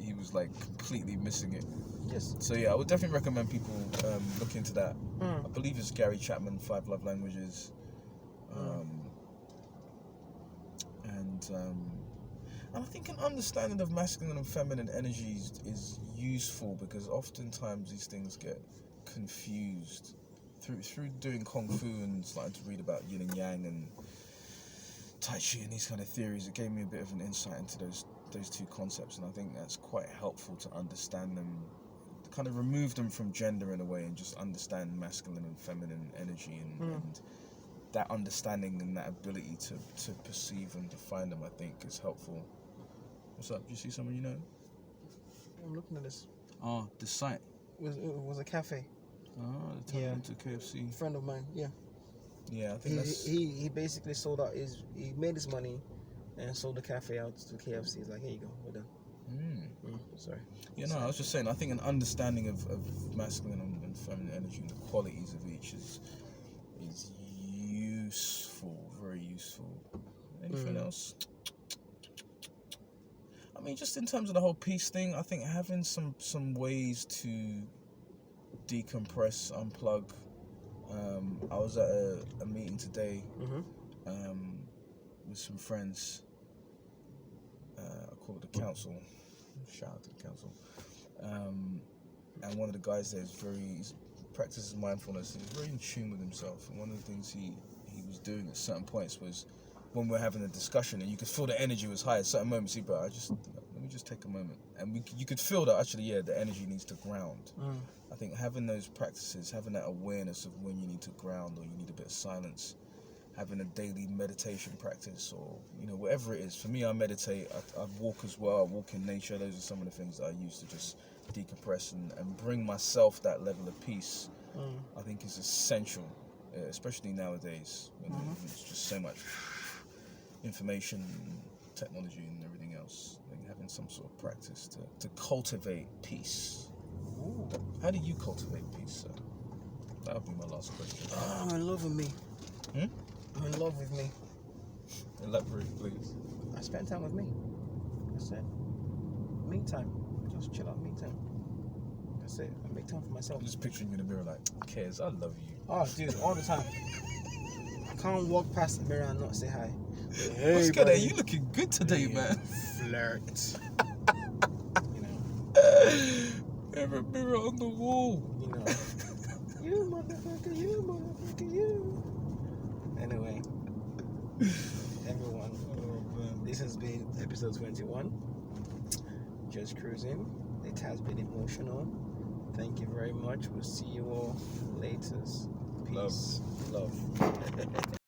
he was like completely missing it. Yes. So I would definitely recommend people look into that. I believe it's Gary Chapman, 5 Love Languages. And I think an understanding of masculine and feminine energies is useful, because oftentimes these things get confused through doing kung fu and starting to read about yin and yang and Tai Chi and these kind of theories, it gave me a bit of an insight into those two concepts, and I think that's quite helpful to understand them, kind of remove them from gender in a way, and just understand masculine and feminine energy, and that understanding and that ability to perceive and define them, I think, is helpful. What's up? Do you see someone you know? I'm looking at this. Oh, the site. It was a cafe. Oh, they turned it into KFC. A friend of mine, yeah. Yeah, I think he basically sold out he made his money and sold the cafe out to KFC. He's like, here you go, we're done. Sorry. Yeah, no, I was just saying, I think an understanding of masculine and feminine energy and the qualities of each is useful, very useful. Anything else? I mean, just in terms of the whole peace thing, I think having some ways to decompress, unplug. I was at a meeting today with some friends. I call it the council. Shout out to the council. And one of the guys there practices mindfulness. He's very in tune with himself. And one of the things he was doing at certain points was, when we're having a discussion and you could feel the energy was high at certain moments, but let me just take a moment. And you could feel that actually, the energy needs to ground. I think having those practices, having that awareness of when you need to ground or you need a bit of silence, having a daily meditation practice, or whatever it is. For me, I meditate. I walk as well. I walk in nature. Those are some of the things that I use to just decompress and bring myself that level of peace. I think is essential, especially nowadays when there's just so much information, technology, and everything else. I think having some sort of practice to cultivate peace. Ooh. How do you cultivate peace, sir? That would be my last question. I'm in love with me. I'm in love with me. Elaborate, please. I spend time with me. That's it. Me time. Just chill out, me time. That's it. I make time for myself. I'm just picturing you in the mirror like, Kez, I love you. Oh, dude, all the time. I can't walk past the mirror and not say hi. Hey, what's good? Are you looking good today, man? Flirt. Every mirror on the wall. You motherfucker, you. Anyway, everyone, this has been episode 21. Just cruising. It has been emotional. Thank you very much. We'll see you all later. Peace. Love.